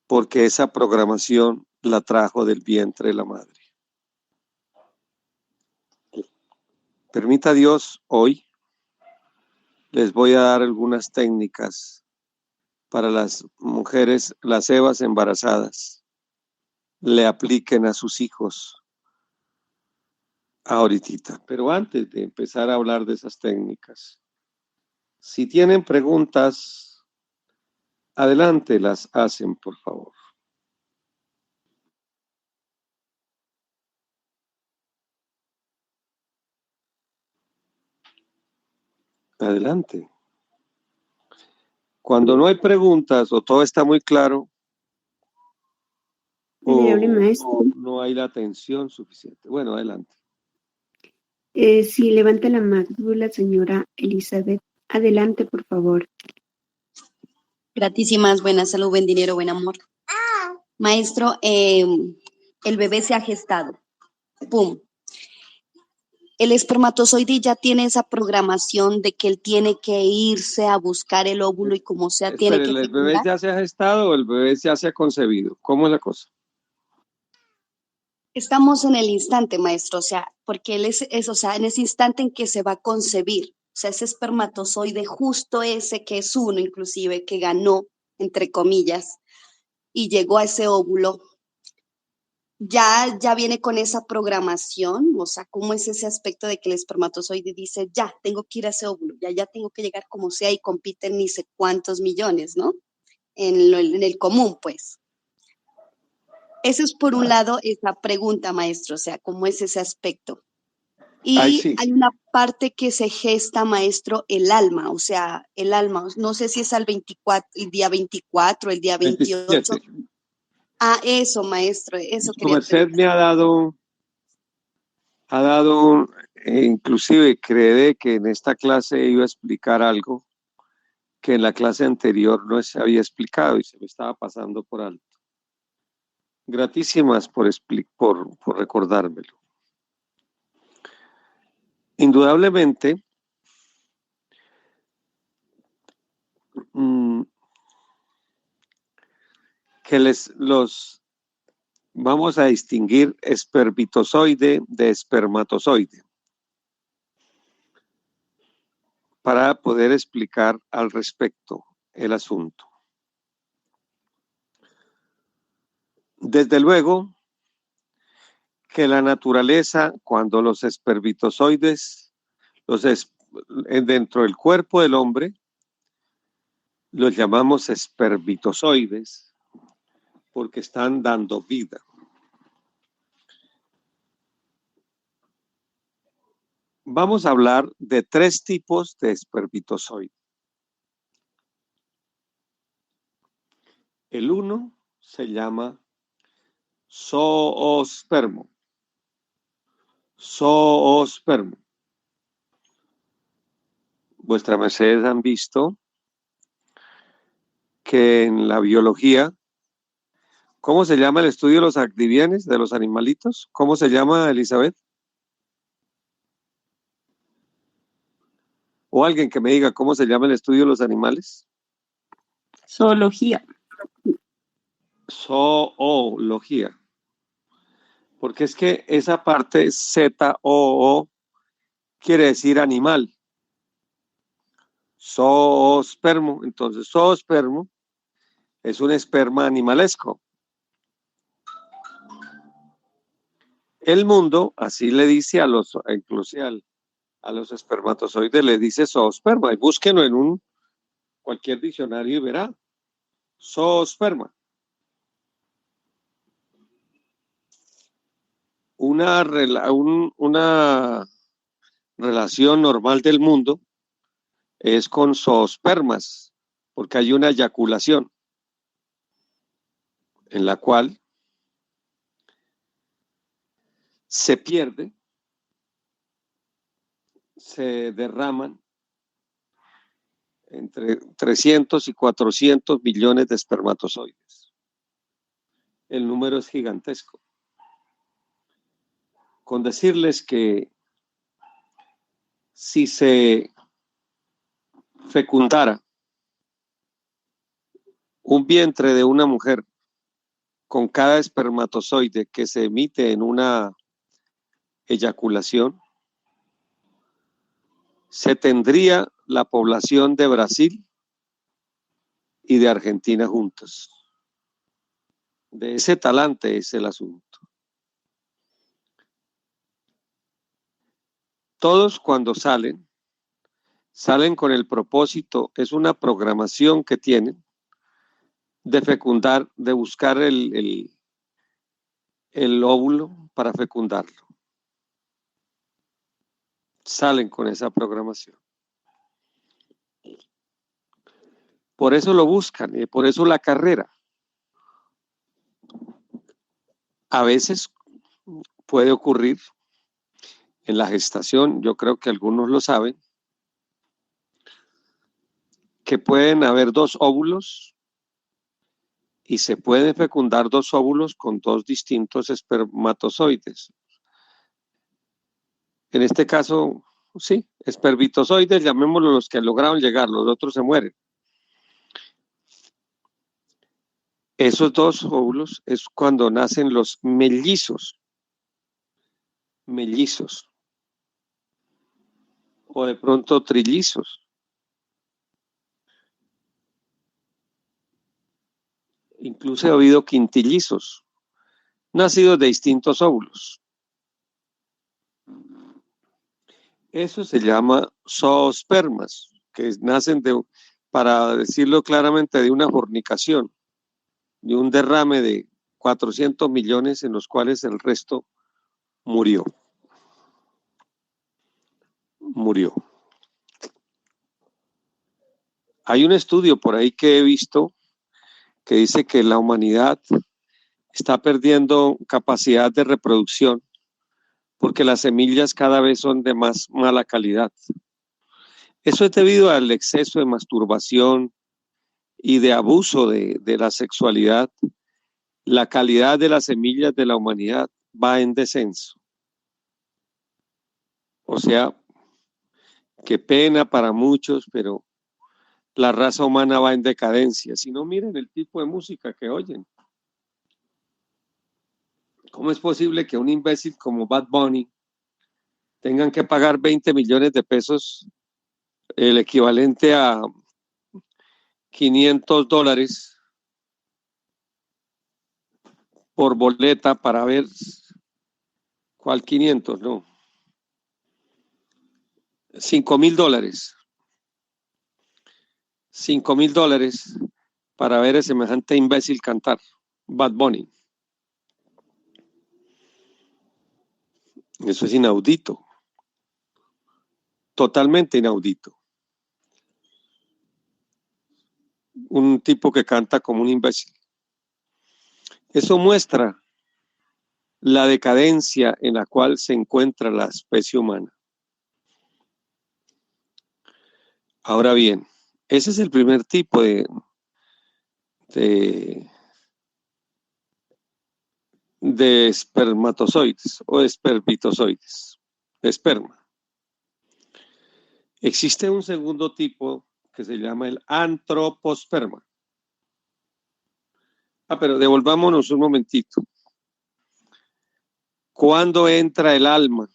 porque esa programación la trajo del vientre de la madre. Permita Dios, hoy les voy a dar algunas técnicas para las mujeres, las evas embarazadas, le apliquen a sus hijos ahorita. Pero antes de empezar a hablar de esas técnicas, si tienen preguntas, adelante las hacen, por favor. Adelante. Cuando no hay preguntas o todo está muy claro Venerable maestro. No hay la atención suficiente. Bueno, adelante. Sí, levanta la mano la señora Elizabeth. Adelante, por favor. Gratísimas, buena salud, buen dinero, buen amor. Maestro, el bebé se ha gestado. ¡Pum! El espermatozoide ya tiene esa programación de que él tiene que irse a buscar el óvulo y como sea tiene que... ¿El bebé ya se ha gestado o el bebé ya se ha concebido? ¿Cómo es la cosa? Estamos en el instante, maestro, o sea, porque él es, o sea, en ese instante en que se va a concebir, o sea, ese espermatozoide justo ese que es uno, inclusive, que ganó, entre comillas, y llegó a ese óvulo, ya viene con esa programación, o sea, ¿cómo es ese aspecto de que el espermatozoide dice, ya, tengo que ir a ese óvulo, ya tengo que llegar como sea y compiten ni sé cuántos millones, ¿no? En el común, pues. Eso es por un lado esa pregunta, maestro, o sea, ¿cómo es ese aspecto? Y sí. hay una parte que se gesta, maestro, el alma, o sea, el alma, no sé si es al 24, el día 24, el día 28. 27. Ah, eso, maestro, eso Su quería merced preguntar. me ha dado, inclusive cree que en esta clase iba a explicar algo que en la clase anterior no se había explicado y se me estaba pasando por alto. Gratísimas por recordármelo. Indudablemente, que vamos a distinguir espermatozoide de espermatozoide para poder explicar al respecto el asunto. Desde luego que la naturaleza, cuando los espermatozoides, dentro del cuerpo del hombre, los llamamos espermatozoides porque están dando vida. Vamos a hablar de 3 tipos de espermatozoides. El uno se llama zoospermo. Zoospermo. Vuestra merced han visto que en la biología, ¿cómo se llama el estudio de los activienes, de los animalitos? ¿Cómo se llama, Elizabeth? O alguien que me diga cómo se llama el estudio de los animales. Zoología. Zoología. Porque es que esa parte Z-O-O quiere decir animal. Zoospermo. Entonces, zoospermo es un esperma animalesco. El mundo, así le dice inclusive a los espermatozoides, le dice zoosperma. Y búsquenlo en cualquier diccionario y verá. Zoosperma. Una relación normal del mundo es con zoospermas, porque hay una eyaculación. en la cual se pierde, se derraman entre 300 y 400 millones de espermatozoides. El número es gigantesco. Con decirles que si se fecundara un vientre de una mujer con cada espermatozoide que se emite en una eyaculación, se tendría la población de Brasil y de Argentina juntas. De ese talante es el asunto. Todos cuando salen con el propósito, es una programación que tienen de fecundar, de buscar el óvulo para fecundarlo. Salen con esa programación. Por eso lo buscan y por eso la carrera. A veces puede ocurrir en la gestación, yo creo que algunos lo saben, que pueden haber dos óvulos y se pueden fecundar dos óvulos con dos distintos espermatozoides. En este caso, sí, espermatozoides, llamémoslo los que lograron llegar, los otros se mueren. Esos dos óvulos es cuando nacen los mellizos. Mellizos. O de pronto trillizos. Incluso he oído quintillizos, nacidos de distintos óvulos. Eso se llama zoospermas, que nacen para decirlo claramente, de una fornicación, de un derrame de 400 millones en los cuales el resto murió. Hay un estudio por ahí que he visto que dice que la humanidad está perdiendo capacidad de reproducción porque las semillas cada vez son de más mala calidad. Eso es debido al exceso de masturbación y de abuso de la sexualidad. La calidad de las semillas de la humanidad va en descenso. O sea, qué pena para muchos, pero la raza humana va en decadencia. Si no, miren el tipo de música que oyen. ¿Cómo es posible que un imbécil como Bad Bunny tengan que pagar 20 millones de pesos, el equivalente a $500 por boleta para ver cuál 500? No. $5,000. $5,000 para ver a semejante imbécil cantar, Bad Bunny. Eso es inaudito. Totalmente inaudito. Un tipo que canta como un imbécil. Eso muestra la decadencia en la cual se encuentra la especie humana. Ahora bien, ese es el primer tipo de espermatozoides o espermitozoides, esperma. Existe un segundo tipo que se llama el antroposperma. Pero devolvámonos un momentito. ¿Cuándo entra el alma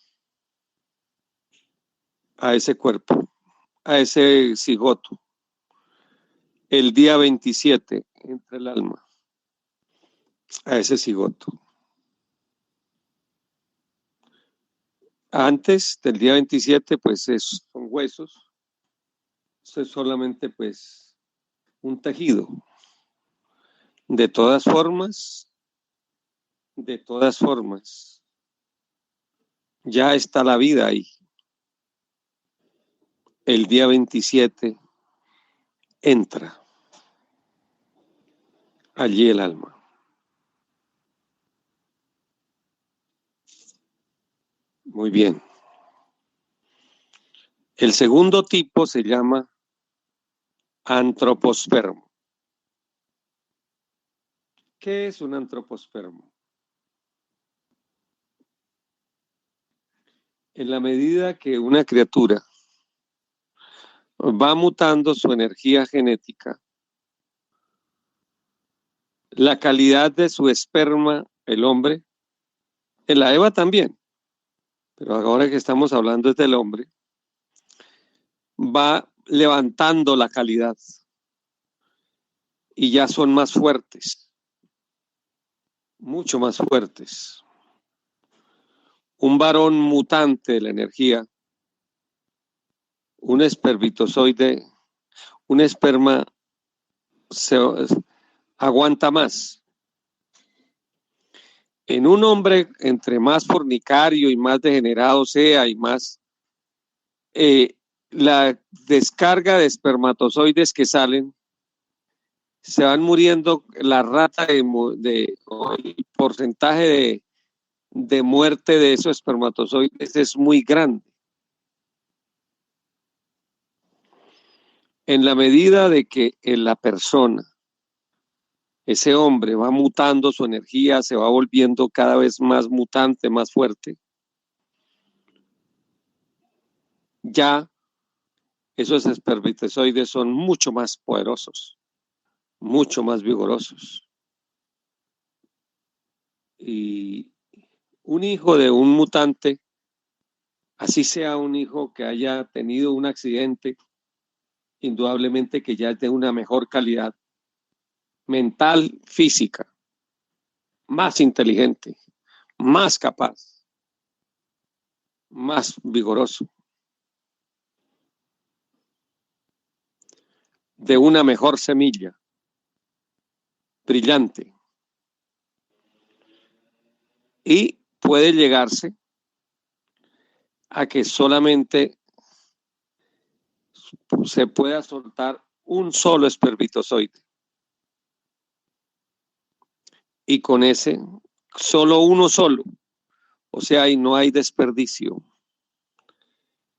a ese cuerpo, a ese cigoto? El día 27 entra el alma a ese cigoto. Antes del día 27, pues son huesos. Eso es solamente pues un tejido. De todas formas, ya está la vida ahí. El día 27 entra allí el alma. Muy bien. El segundo tipo se llama antropospermo. ¿Qué es un antropospermo? En la medida que una criatura va mutando su energía genética, la calidad de su esperma, el hombre, en la Eva también, pero ahora que estamos hablando del hombre, va levantando la calidad y ya son más fuertes, mucho más fuertes. Un varón mutante de la energía, un espermatozoide, un esperma aguanta más. En un hombre, entre más fornicario y más degenerado sea y más la descarga de espermatozoides que salen, se van muriendo, la rata el porcentaje de muerte de esos espermatozoides es muy grande. En la medida de que en la persona, ese hombre va mutando su energía, se va volviendo cada vez más mutante, más fuerte, ya esos espermatozoides son mucho más poderosos, mucho más vigorosos. Y un hijo de un mutante, así sea un hijo que haya tenido un accidente, indudablemente que ya es de una mejor calidad mental, física, más inteligente, más capaz, más vigoroso, de una mejor semilla, brillante. Y puede llegarse a que solamente se pueda soltar un solo espermatozoide. Y con ese, solo uno solo. O sea, ahí no hay desperdicio.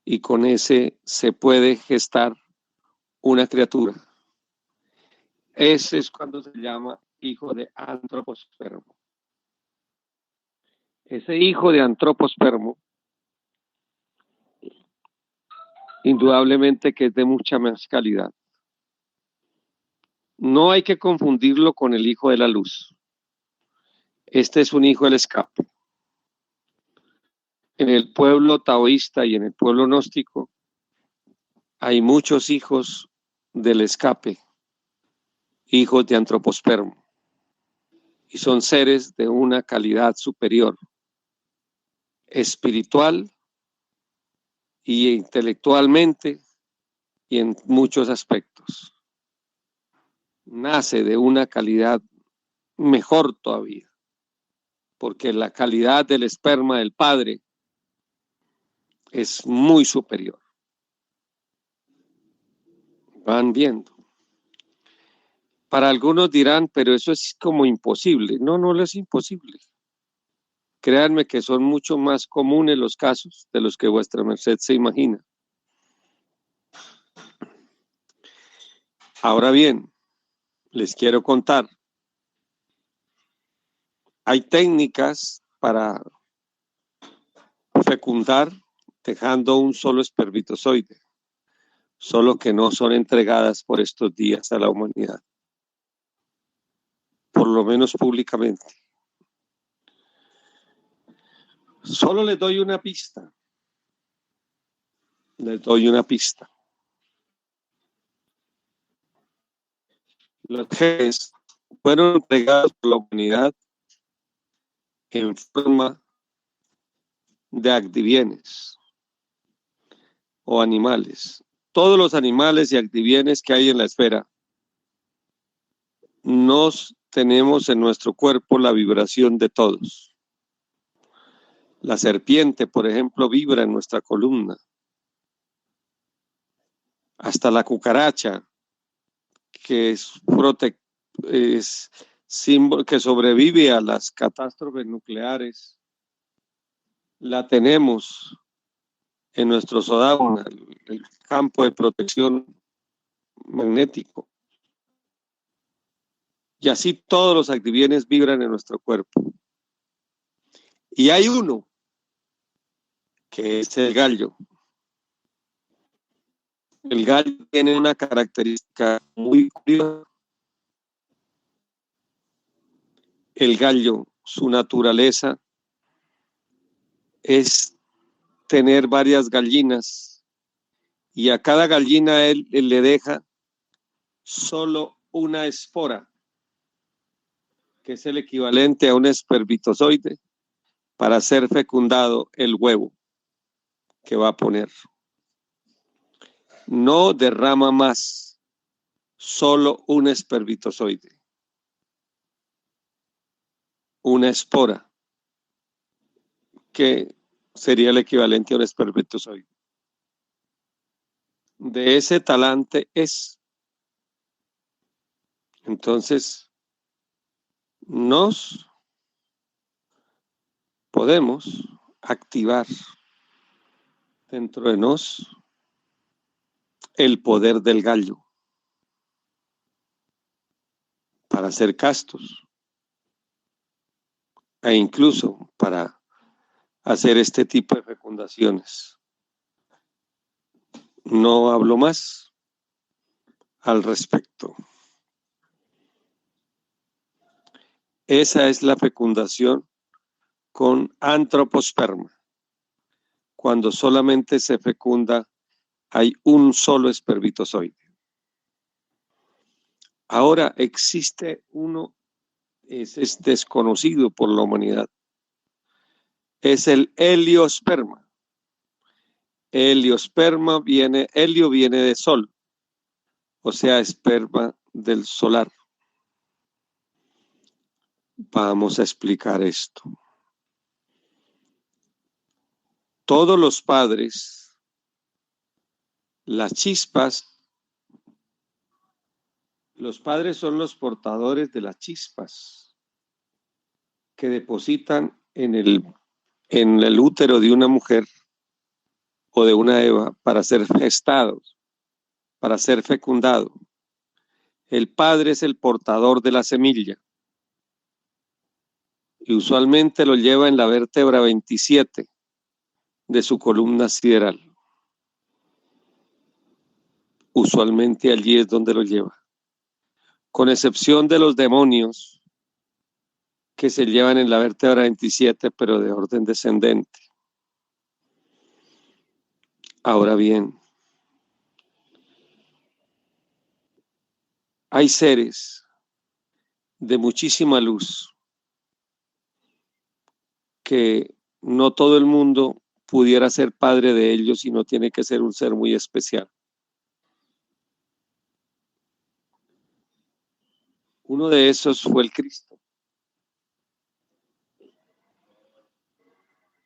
Y con ese se puede gestar una criatura. Ese es cuando se llama hijo de antropospermo. Ese hijo de antropospermo, indudablemente que es de mucha más calidad. No hay que confundirlo con el hijo de la luz. Este es un hijo del escape. En el pueblo taoísta y en el pueblo gnóstico hay muchos hijos del escape, hijos de antropospermo, y son seres de una calidad superior, espiritual y intelectualmente y en muchos aspectos. Nace de una calidad mejor todavía, porque la calidad del esperma del padre es muy superior. Van viendo. Para algunos dirán, pero eso es como imposible. No, no es imposible. Créanme que son mucho más comunes los casos de los que vuestra merced se imagina. Ahora bien, les quiero contar. Hay técnicas para fecundar dejando un solo espermatozoide, solo que no son entregadas por estos días a la humanidad, por lo menos públicamente. Solo les doy una pista. Les doy una pista. Los genes fueron entregados por la humanidad en forma de activienes o animales. Todos los animales y activienes que hay en la esfera, nos tenemos en nuestro cuerpo la vibración de todos. La serpiente, por ejemplo, vibra en nuestra columna. Hasta la cucaracha, que es símbolo que sobrevive a las catástrofes nucleares, la tenemos en nuestro Sodauna, el campo de protección magnético. Y así todos los activienes vibran en nuestro cuerpo. Y hay uno, que es el gallo. El gallo tiene una característica muy curiosa. El gallo, su naturaleza es tener varias gallinas y a cada gallina él le deja solo una espora, que es el equivalente a un espermatozoide, para ser fecundado el huevo que va a poner. No derrama más, solo un espermatozoide, una espora, que sería el equivalente a un espermatozoide. De ese talante es. Entonces, nos podemos activar dentro de nos el poder del gallo para ser castos e incluso para hacer este tipo de fecundaciones. No hablo más al respecto. Esa es la fecundación con antroposperma. Cuando solamente se fecunda, hay un solo espermatozoide. Ahora existe uno, es desconocido por la humanidad. Es el heliosperma. Heliosperma viene, helio viene de sol, o sea, esperma del solar. Vamos a explicar esto. Todos los padres, las chispas, los padres son los portadores de las chispas que depositan en el útero de una mujer o de una Eva para ser gestados, para ser fecundado. El padre es el portador de la semilla y usualmente lo lleva en la vértebra 27 de su columna sideral. Usualmente allí es donde lo lleva, con excepción de los demonios que se llevan en la vértebra 27, pero de orden descendente. Ahora bien, hay seres de muchísima luz que no todo el mundo pudiera ser padre de ellos y no tiene que ser un ser muy especial. Uno de esos fue el Cristo.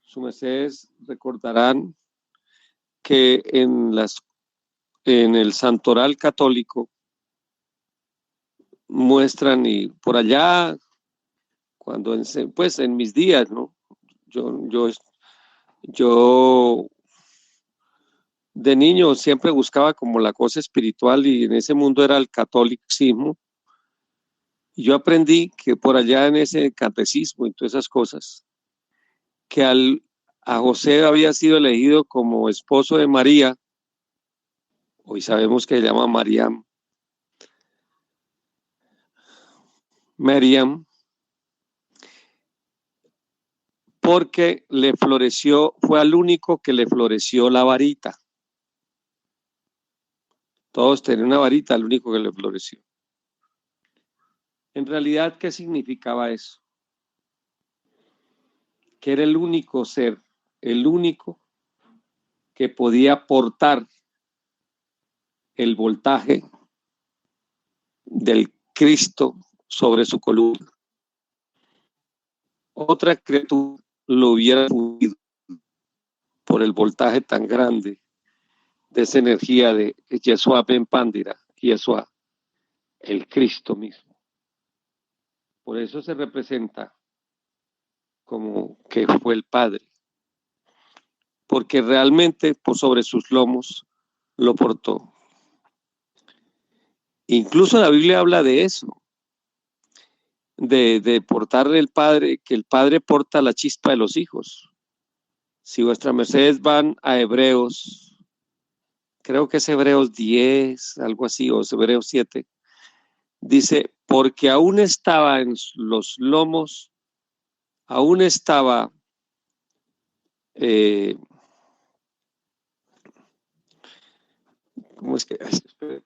Sus mercedes recordarán que en el santoral católico muestran, y por allá, cuando en mis días, ¿no? Yo de niño siempre buscaba como la cosa espiritual y en ese mundo era el catolicismo. Y yo aprendí que por allá en ese catecismo y todas esas cosas, que a José había sido elegido como esposo de María, hoy sabemos que se llama Miriam, porque fue al único que le floreció la varita. Todos tenían una varita, al único que le floreció. En realidad, ¿qué significaba eso? Que era el único ser, el único que podía aportar el voltaje del Cristo sobre su columna. Otra criatura lo hubiera fundido por el voltaje tan grande de esa energía de Yeshua Ben Pandira, Yeshua, el Cristo mismo. Por eso se representa como que fue el Padre. porque realmente por sobre sus lomos lo portó. Incluso la Biblia habla de eso, de portar el Padre, que el Padre porta la chispa de los hijos. Si vuestras mercedes van a Hebreos, creo que es Hebreos 10, algo así, o es Hebreos 7, dice, porque aún estaba en los lomos, aún estaba ¿cómo es que?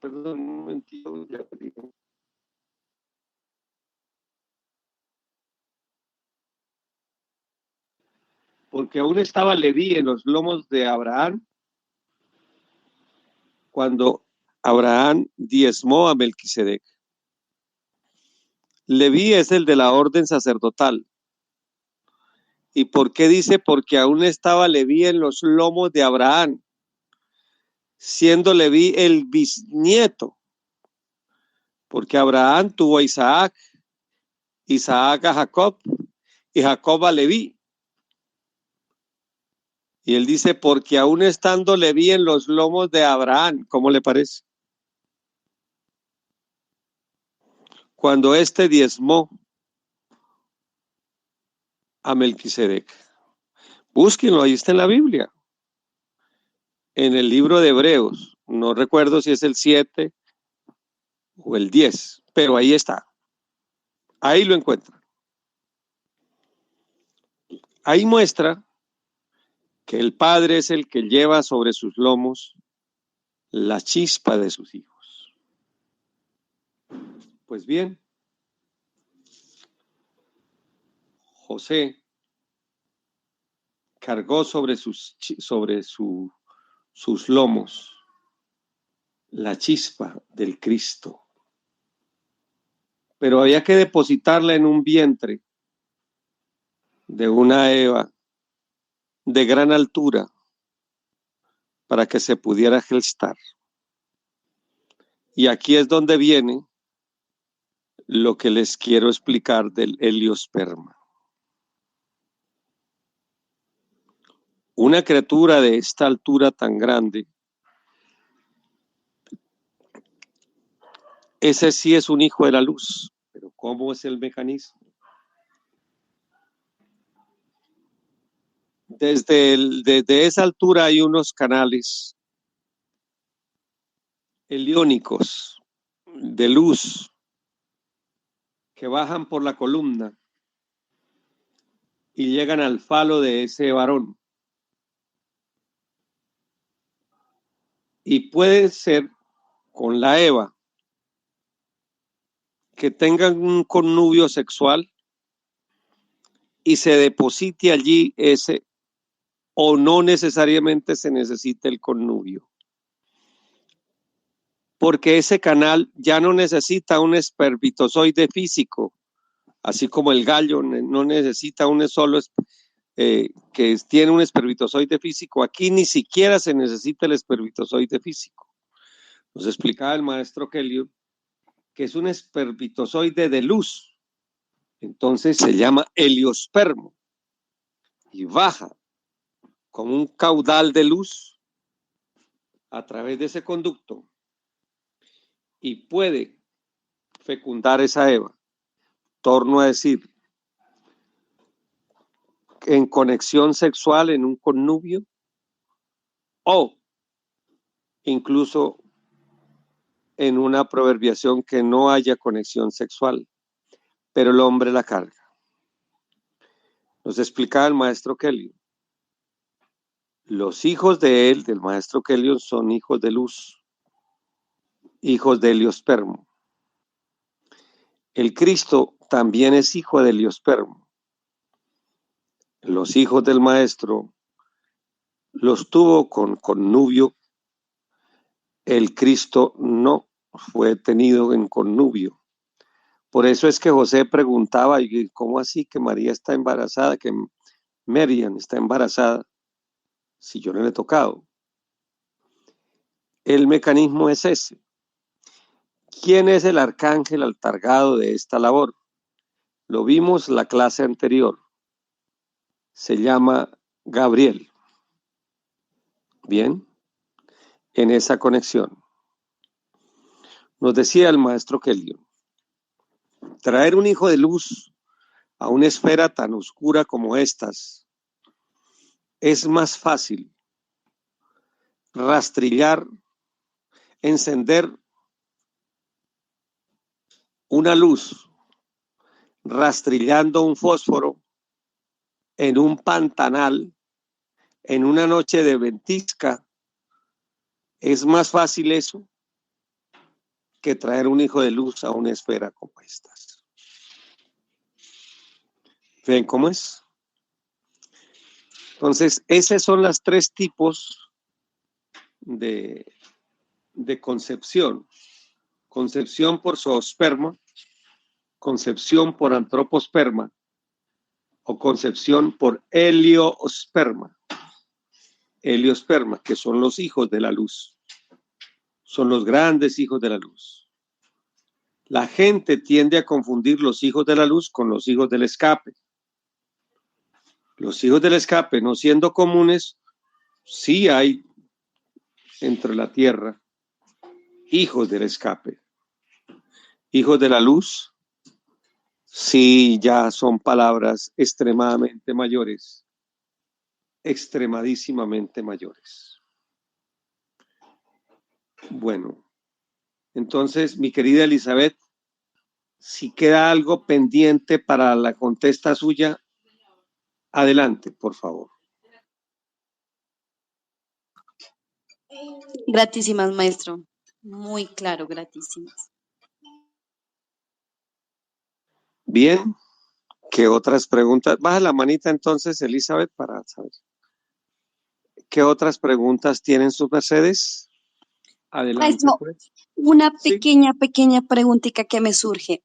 Perdón, un momentito, ya te digo. Porque aún estaba Leví en los lomos de Abraham cuando Abraham diezmó a Melquisedec. Leví es el de la orden sacerdotal. ¿Y por qué dice? Porque aún estaba Leví en los lomos de Abraham, siendo Leví el bisnieto. Porque Abraham tuvo a Isaac, Isaac a Jacob y Jacob a Leví. Y él dice, porque aún estando Leví en los lomos de Abraham, ¿cómo le parece? Cuando éste diezmó a Melquisedec. Búsquenlo, ahí está en la Biblia. En el libro de Hebreos, no recuerdo si es el 7 o el 10, pero ahí está. Ahí lo encuentran. Ahí muestra que el Padre es el que lleva sobre sus lomos la chispa de sus hijos. Pues bien, José cargó sobre sus lomos la chispa del Cristo, pero había que depositarla en un vientre de una Eva de gran altura para que se pudiera gestar. Y aquí es donde viene lo que les quiero explicar del heliosperma. Una criatura de esta altura tan grande, ese sí es un hijo de la luz, pero ¿cómo es el mecanismo? Desde esa altura hay unos canales heliónicos de luz que bajan por la columna y llegan al falo de ese varón. Y puede ser con la Eva que tengan un connubio sexual y se deposite allí ese, o no necesariamente se necesita el connubio. Porque ese canal ya no necesita un espermatozoide físico, así como el gallo no necesita un solo que tiene un espermatozoide físico. Aquí ni siquiera se necesita el espermatozoide físico. Nos explicaba el maestro Kelly que es un espermatozoide de luz. Entonces se llama heliospermo y baja como un caudal de luz a través de ese conducto y puede fecundar esa Eva. Torno a decir, en conexión sexual, en un connubio, o incluso en una proverbiación que no haya conexión sexual, pero el hombre la carga. Nos explicaba el maestro Kelly. Los hijos de él, del maestro Kelly, son hijos de luz, hijos de heliospermo. El Cristo también es hijo de heliospermo. Los hijos del maestro los tuvo con connubio. El Cristo no fue tenido en connubio. Por eso es que José preguntaba, ¿cómo así que María está embarazada, que Miriam está embarazada, si yo no le he tocado? El mecanismo es ese. ¿Quién es el arcángel encargado de esta labor? Lo vimos la clase anterior. Se llama Gabriel. Bien, en esa conexión. Nos decía el maestro Kelly, traer un hijo de luz a una esfera tan oscura como estas es más fácil rastrillar, encender una luz rastrillando un fósforo en un pantanal en una noche de ventisca. Es más fácil eso que traer un hijo de luz a una esfera como estas. ¿Ven cómo es? Entonces, esos son los tres tipos de concepción. Concepción por zoosperma, concepción por antroposperma o concepción por heliosperma. Heliosperma, que son los hijos de la luz. Son los grandes hijos de la luz. La gente tiende a confundir los hijos de la luz con los hijos del escape. Los hijos del escape, no siendo comunes, sí hay entre la tierra hijos del escape. Hijos de la luz, sí ya son palabras extremadamente mayores, extremadísimamente mayores. Bueno, entonces, mi querida Elizabeth, si queda algo pendiente para la contesta suya, adelante, por favor. Gratísimas, maestro. Muy claro, gratísimas. Bien, ¿qué otras preguntas? Baja la manita entonces, Elizabeth, para saber. ¿Qué otras preguntas tienen sus mercedes? Adelante, Maestro, pues. una Sí. pequeña preguntita que me surge.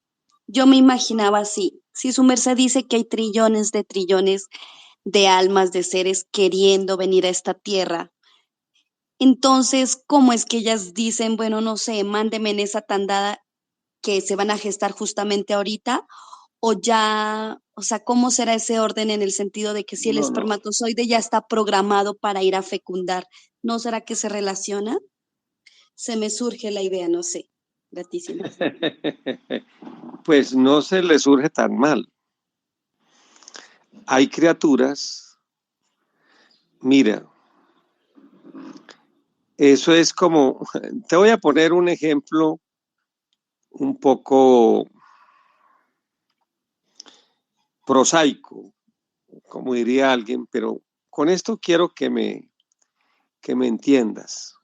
Yo me imaginaba así, si su merced dice que hay trillones de almas, de seres queriendo venir a esta tierra, entonces, ¿cómo es que ellas dicen, bueno, no sé, mándeme en esa tandada que se van a gestar justamente ahorita? O ya, o sea, ¿cómo será ese orden en el sentido de que si el No, no. espermatozoide ya está programado para ir a fecundar, ¿no será que se relaciona? Se me surge la idea, no sé. Gratísima. Pues no se le surge tan mal. Hay criaturas, mira, eso es como, te voy a poner un ejemplo un poco prosaico, como diría alguien, pero con esto quiero que me entiendas.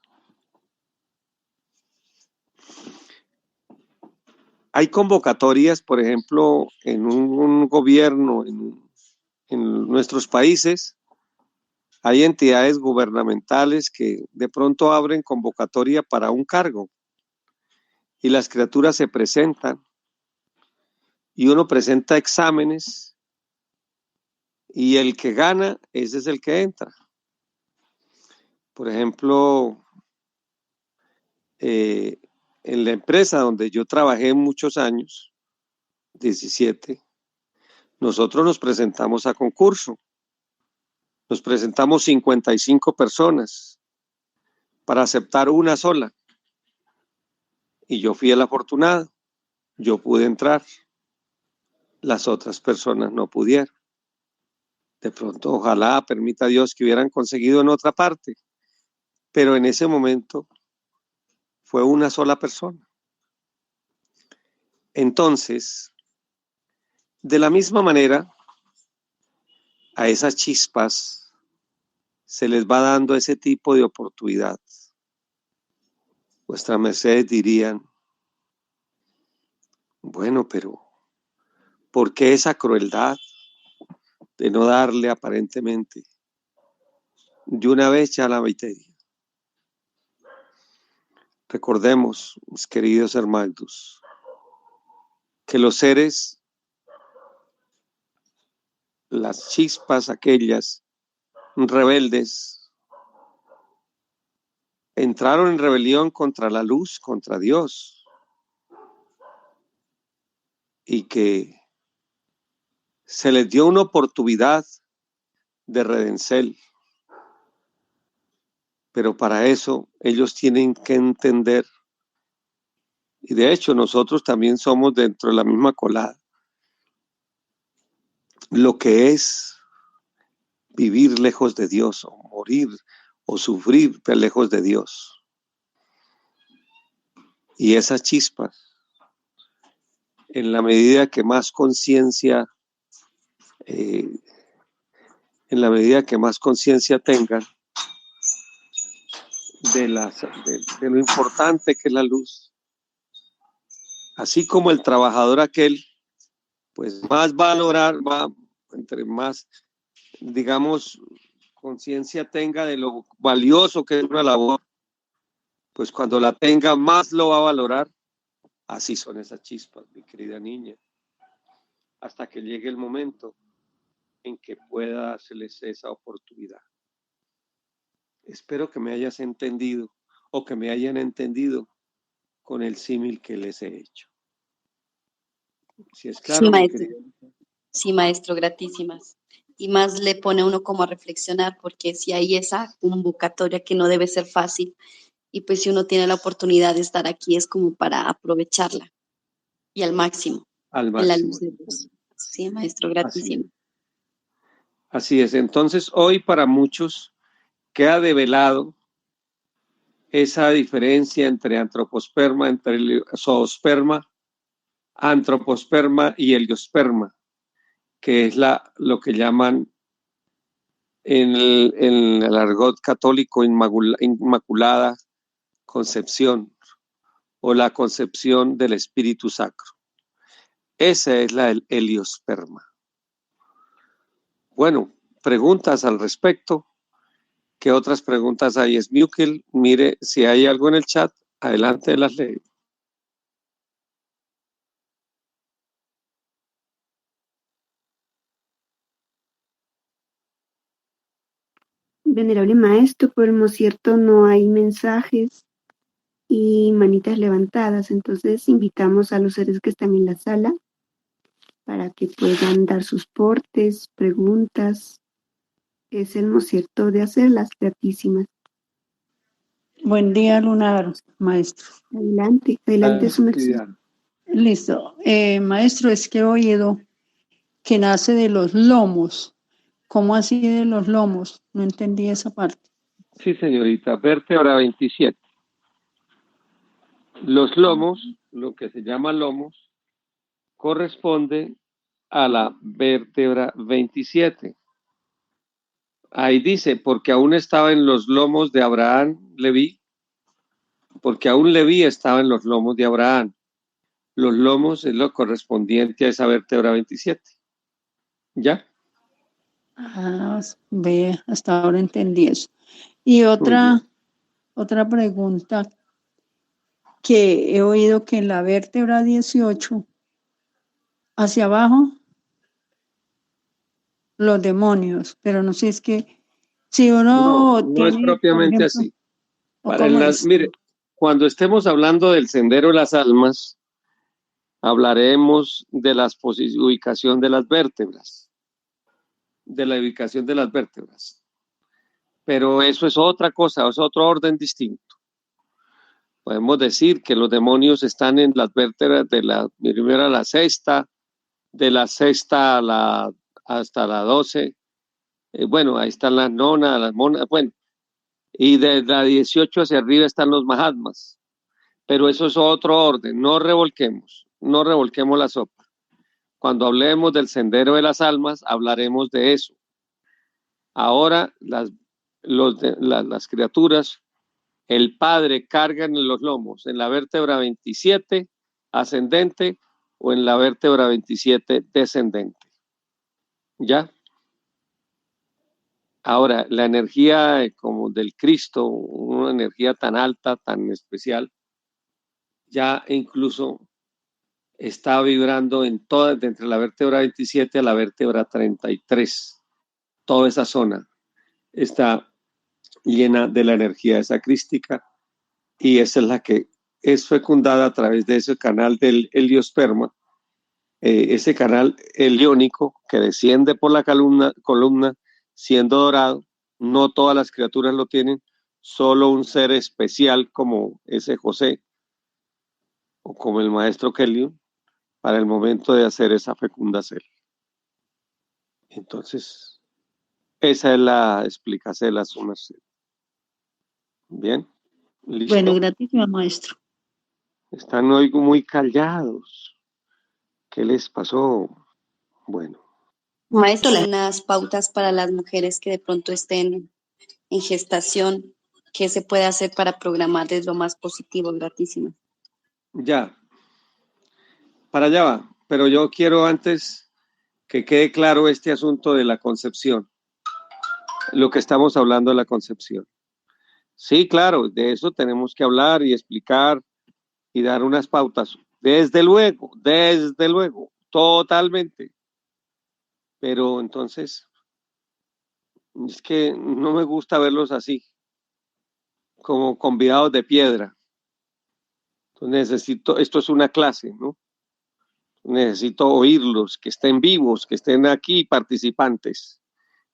Hay convocatorias, por ejemplo, en un gobierno, en nuestros países, hay entidades gubernamentales que de pronto abren convocatoria para un cargo y las criaturas se presentan y uno presenta exámenes y el que gana, ese es el que entra. Por ejemplo, en la empresa donde yo trabajé muchos años, 17, nosotros nos presentamos a concurso. Nos presentamos 55 personas para aceptar una sola. Y yo fui el afortunado. Yo pude entrar. Las otras personas no pudieron. De pronto, ojalá, permita Dios que hubieran conseguido en otra parte. Pero en ese momento fue una sola persona. Entonces, de la misma manera, a esas chispas se les va dando ese tipo de oportunidad. Vuestras mercedes dirían, bueno, pero ¿por qué esa crueldad de no darle aparentemente de una vez ya la materia? Recordemos, mis queridos hermanos, que los seres, las chispas aquellas rebeldes, entraron en rebelión contra la luz, contra Dios, y que se les dio una oportunidad de redencel. Pero para eso ellos tienen que entender, y de hecho nosotros también somos dentro de la misma colada, lo que es vivir lejos de Dios, o morir, o sufrir lejos de Dios. Y esas chispas, en la medida que más conciencia, en la medida que más conciencia tengan de lo importante que es la luz, así como el trabajador aquel, pues más valorar, entre más, digamos, conciencia tenga de lo valioso que es una labor, pues cuando la tenga más lo va a valorar. Así son esas chispas, mi querida niña, hasta que llegue el momento en que pueda dárseles esa oportunidad. Espero que me hayas entendido o que me hayan entendido con el símil que les he hecho. Si es claro, Sí, mi maestro. querida. Sí, maestro, gratísimas. Y más le pone a uno como a reflexionar, porque si hay esa convocatoria que no debe ser fácil, y pues si uno tiene la oportunidad de estar aquí es como para aprovecharla y al máximo, Al en la máximo. luz de Dios. Sí, maestro, Así gratísimo. es. Así es. Entonces, hoy para muchos queda develado esa diferencia entre antroposperma, entre el zoosperma, antroposperma y heliosperma, que es lo que llaman en el argot católico inmaculada concepción o la concepción del espíritu sacro. Esa es la del heliosperma. Bueno, preguntas al respecto. ¿Qué otras preguntas hay? Smukel, mire si hay algo en el chat. Adelante, las leo. Venerable maestro, por el cierto no hay mensajes y manitas levantadas, entonces invitamos a los seres que están en la sala para que puedan dar sus portes, preguntas. Es el cierto de hacerlas gratísimas. Buen día, Lunar, maestro. Adelante, su merced. Listo. Maestro, es que he oído que nace de los lomos. ¿Cómo así de los lomos? No entendí esa parte. Sí, señorita. Vértebra 27. Los lomos, lo que se llama lomos, corresponde a la vértebra 27. Ahí dice, porque aún estaba en los lomos de Abraham, Leví, porque aún Leví estaba en los lomos de Abraham. Los lomos es lo correspondiente a esa vértebra 27. ¿Ya? Ah, ve, hasta ahora entendí eso. Y otra pregunta que he oído que en la vértebra 18, hacia abajo, los demonios, pero no sé, es que si uno no tiene, es propiamente ejemplo, así. Mire, cuando estemos hablando del sendero de las almas, hablaremos de la ubicación de las vértebras, de la ubicación de las vértebras. Pero eso es otra cosa, es otro orden distinto. Podemos decir que los demonios están en las vértebras de la primera a la sexta, de la sexta hasta la 12. Bueno, ahí están las nonas, las monas, bueno. Y de la 18 hacia arriba están los mahatmas. Pero eso es otro orden, no revolquemos la sopa. Cuando hablemos del sendero de las almas, hablaremos de eso. Ahora las criaturas, el Padre carga en los lomos, en la vértebra 27 ascendente o en la vértebra 27 descendente. ¿Ya? Ahora, la energía como del Cristo, una energía tan alta, tan especial, ya incluso está vibrando en toda, entre la vértebra 27 a la vértebra 33. Toda esa zona está llena de la energía esa crística y esa es la que es fecundada a través de ese canal del heliosperma, ese canal heliónico que desciende por la columna siendo dorado. No todas las criaturas lo tienen, solo un ser especial como ese José o como el maestro Kelly para el momento de hacer esa fecunda célula. Entonces, esa es la explicación de la suma. Bien, listo. Bueno, gratísima, maestro. Están hoy muy callados. ¿Qué les pasó? Bueno. Maestro, unas pautas para las mujeres que de pronto estén en gestación, ¿qué se puede hacer para programarles lo más positivo? Gratísima. Ya, para allá va, pero yo quiero antes que quede claro este asunto de la concepción, lo que estamos hablando de la concepción. Sí, claro, de eso tenemos que hablar y explicar y dar unas pautas, desde luego, totalmente. Pero entonces, es que no me gusta verlos así, como convidados de piedra. Entonces esto es una clase, ¿no? Necesito oírlos, que estén vivos, que estén aquí participantes.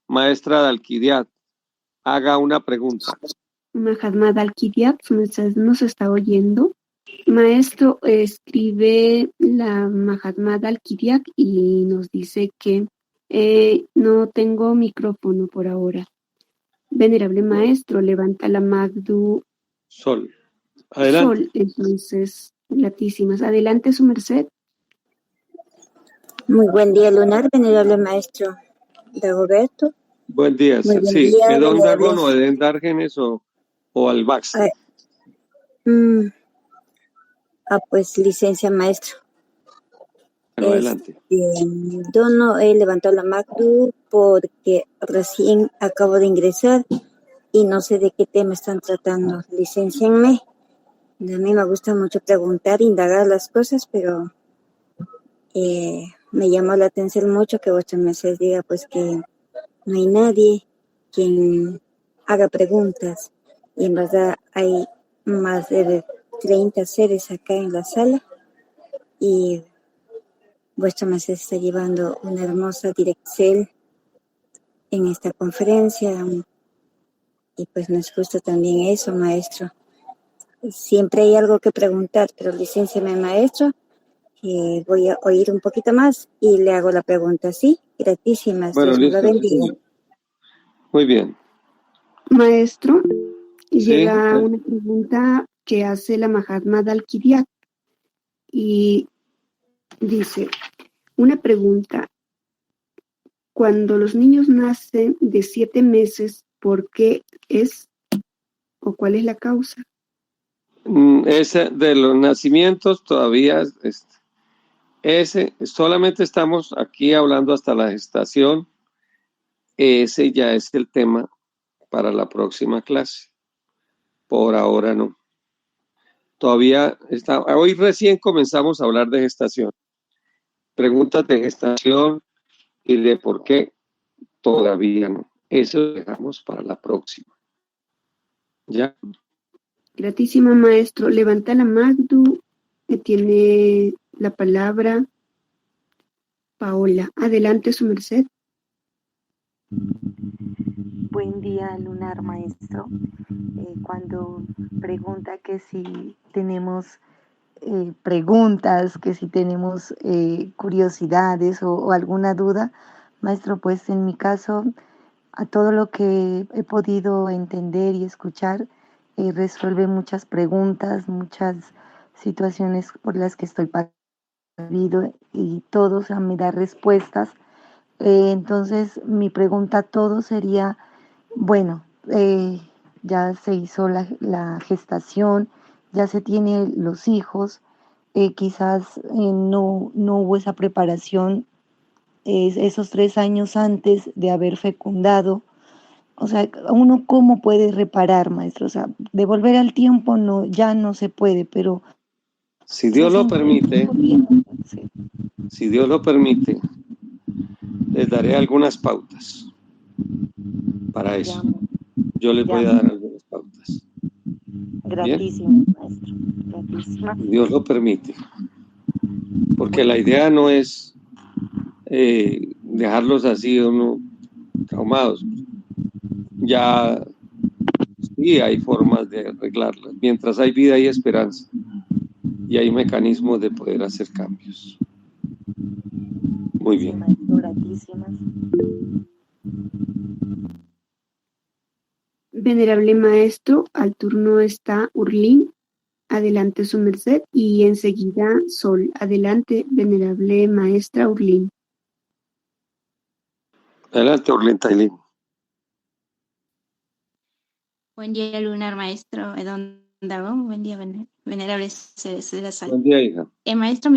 Maestra de Alquidiat, haga una pregunta. Mahatma Alquidiat, nos está oyendo. Maestro, escribe la Mahatma Alquidiat y nos dice que no tengo micrófono por ahora. Venerable maestro, levanta la Magdu Sol. Adelante. Sol, entonces, gratísimas. Adelante, su merced. Muy buen día, lunar, venerable maestro Dagoberto. Buen día. Muy buen Sí, día, ¿de Don venerables. Dagon o de Dárgenes o Albax? Pues licencia maestro. Bueno, adelante. Yo no he levantado la Magdu porque recién acabo de ingresar y no sé de qué tema están tratando. Licéncienme. A mí me gusta mucho preguntar, indagar las cosas, pero me llamó la atención mucho que vuestra merced diga pues que no hay nadie quien haga preguntas y en verdad hay más de 30 seres acá en la sala y vuestra merced está llevando una hermosa dirección en esta conferencia y pues nos gusta también eso, maestro. Siempre hay algo que preguntar, pero licénciame, maestro, que voy a oír un poquito más y le hago la pregunta, ¿sí? Gratísimas, Bueno, Dios me lo listo. bendiga. Muy bien. Maestro, Sí. llega una pregunta que hace la Mahatma Alquidiat y dice, una pregunta, cuando los niños nacen de 7 meses, ¿por qué es o cuál es la causa? Ese de los nacimientos todavía, ese solamente estamos aquí hablando hasta la gestación. Ese ya es el tema para la próxima clase. Por ahora no. Todavía está, hoy recién comenzamos a hablar de gestación. Preguntas de gestación y de por qué todavía no. Eso lo dejamos para la próxima. ¿Ya? Gratísima maestro, levanta la Magdu, que tiene la palabra Paola. Adelante, su merced. Buen día, lunar maestro. Cuando pregunta que si tenemos preguntas, que si tenemos curiosidades o alguna duda, maestro, pues en mi caso, a todo lo que he podido entender y escuchar, resuelve muchas preguntas, muchas situaciones por las que estoy pasando y todo, o sea, me da respuestas. Entonces, mi pregunta a todos sería, bueno, ya se hizo la gestación, ya se tienen los hijos, quizás no hubo esa preparación esos 3 años antes de haber fecundado. O sea, uno cómo puede reparar, maestro, o sea, devolver al tiempo no, ya no se puede, pero si Dios lo permite, sí. si Dios lo permite, les daré algunas pautas para eso. Yo les voy a dar algunas pautas. Gratísimo, maestro. Gratísimo. Dios lo permite. Porque la idea no es dejarlos así o no traumados. Ya y hay formas de arreglarlas. Mientras hay vida hay esperanza y hay mecanismos de poder hacer cambios. Muy Sí, bien. maestro, gratísimas. Venerable maestro, al turno está Urlín. Adelante su merced y enseguida Sol. Adelante, venerable maestra Urlín. Adelante, Orlin Tailín. Buen día, lunar maestro Edón Dagón. Buen día, venerables seres de la sala. Buen día, hija. Maestro,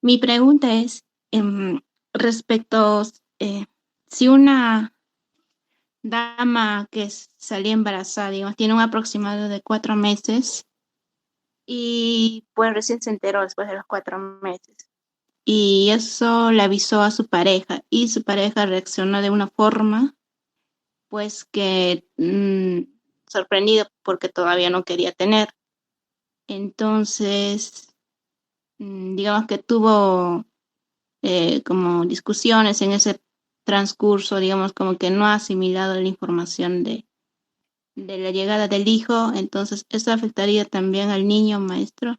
mi pregunta es respecto si una dama que salía embarazada, digamos, tiene un aproximado de 4 meses y pues recién se enteró después de los 4 meses. Y eso le avisó a su pareja y su pareja reaccionó de una forma pues que sorprendido porque todavía no quería tener. Entonces, digamos que tuvo como discusiones en ese transcurso, digamos como que no ha asimilado la información de la llegada del hijo, entonces eso afectaría también al niño, maestro.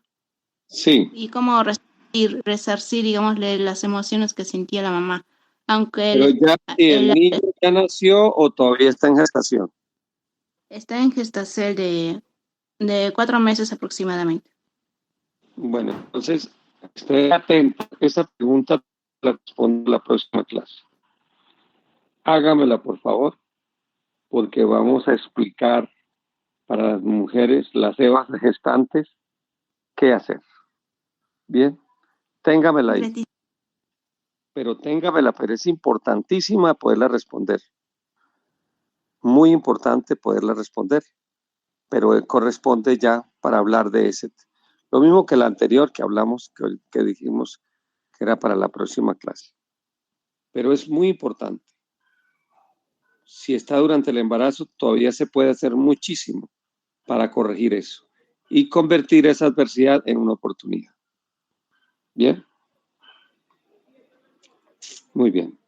Sí. Y cómo resarcir, digámosle, las emociones que sentía la mamá. Aunque Pero ya, ¿el niño ya nació o todavía está en gestación? está en gestación de 4 meses aproximadamente. Bueno, entonces, esté atento. Esa pregunta la respondo en la próxima clase. Hágamela, por favor, porque vamos a explicar para las mujeres, las evas gestantes, qué hacer. Bien, téngamela ahí. Pero téngamela, pero es importantísima poderla responder. Muy importante poderla responder, pero corresponde ya para hablar de ese. Lo mismo que la anterior que hablamos, que dijimos que era para la próxima clase. Pero es muy importante. Si está durante el embarazo, todavía se puede hacer muchísimo para corregir eso y convertir esa adversidad en una oportunidad. ¿Bien? Muy bien.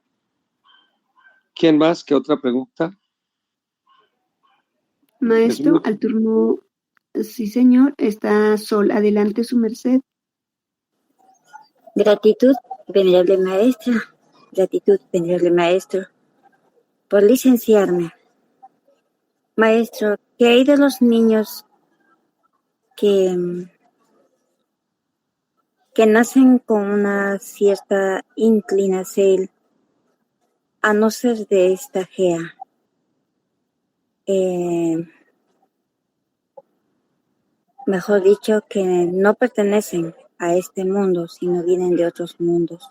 ¿Quién más? ¿Qué otra pregunta? Maestro, al turno, sí señor, está Sol. Adelante su merced. Gratitud, venerable maestra. Gratitud, venerable maestro, por licenciarme. Maestro, ¿qué hay de los niños que nacen con una cierta inclinación a no ser de esta gea? Mejor dicho, que no pertenecen a este mundo, sino vienen de otros mundos.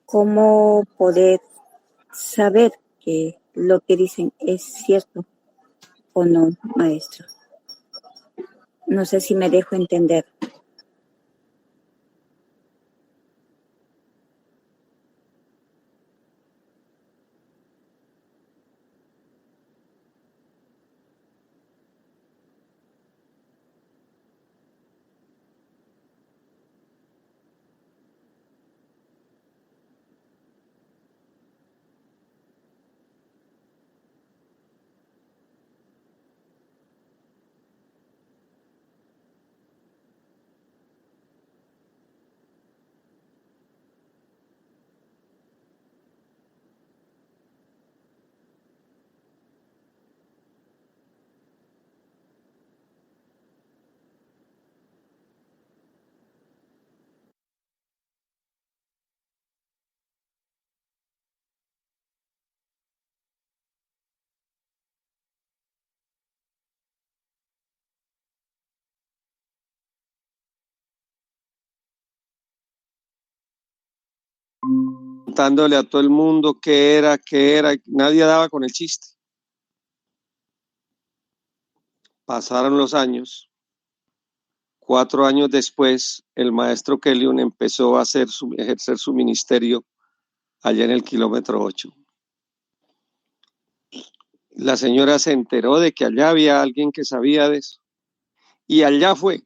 ¿Cómo poder saber que lo que dicen es cierto o no, maestro? No sé si me dejo entender. Contándole a todo el mundo qué era, nadie daba con el chiste. Pasaron los años. 4 años después, el maestro Kellyon empezó a ejercer su ministerio allá en el kilómetro 8. La señora se enteró de que allá había alguien que sabía de eso. Y allá fue.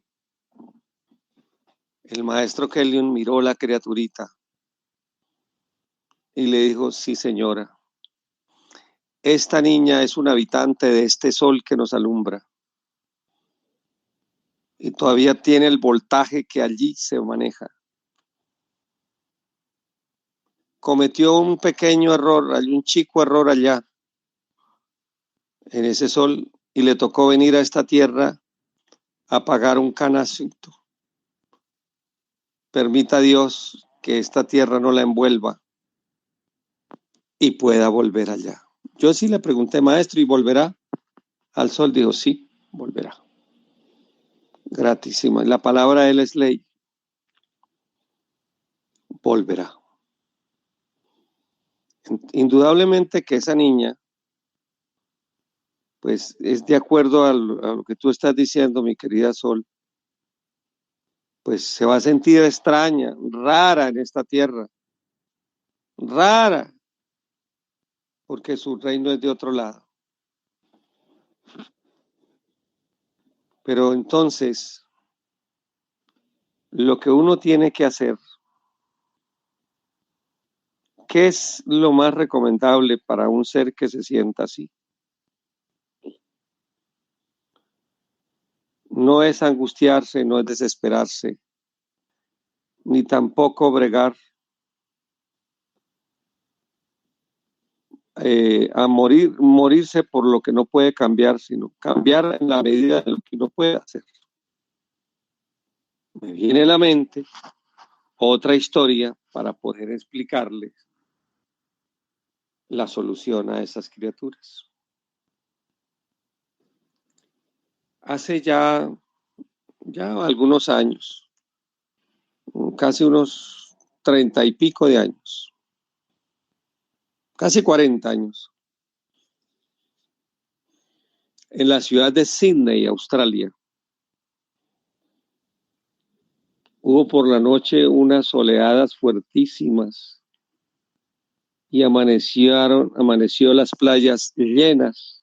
El maestro Kellyon miró la criaturita y le dijo, sí señora, esta niña es un habitante de este sol que nos alumbra y todavía tiene el voltaje que allí se maneja. Cometió un pequeño error, hay un chico error allá en ese sol y le tocó venir a esta tierra a pagar un canacito. Permita Dios que esta tierra no la envuelva y pueda volver allá. Yo sí le pregunté, maestro, ¿y volverá al sol? Dijo, sí, volverá. Gratísima. La palabra de él es ley. Volverá. Indudablemente que esa niña, pues es de acuerdo a lo que tú estás diciendo, mi querida Sol, pues se va a sentir extraña, rara en esta tierra, rara, porque su reino es de otro lado. Pero entonces, lo que uno tiene que hacer, ¿qué es lo más recomendable para un ser que se sienta así? No es angustiarse, no es desesperarse, ni tampoco bregar a morirse por lo que no puede cambiar, sino cambiar en la medida de lo que uno puede hacer. Me viene a la mente otra historia para poder explicarles la solución a esas criaturas. Hace ya algunos años, casi unos 30 y pico de años, casi 40 años, en la ciudad de Sydney, Australia, hubo por la noche unas oleadas fuertísimas y amaneció las playas llenas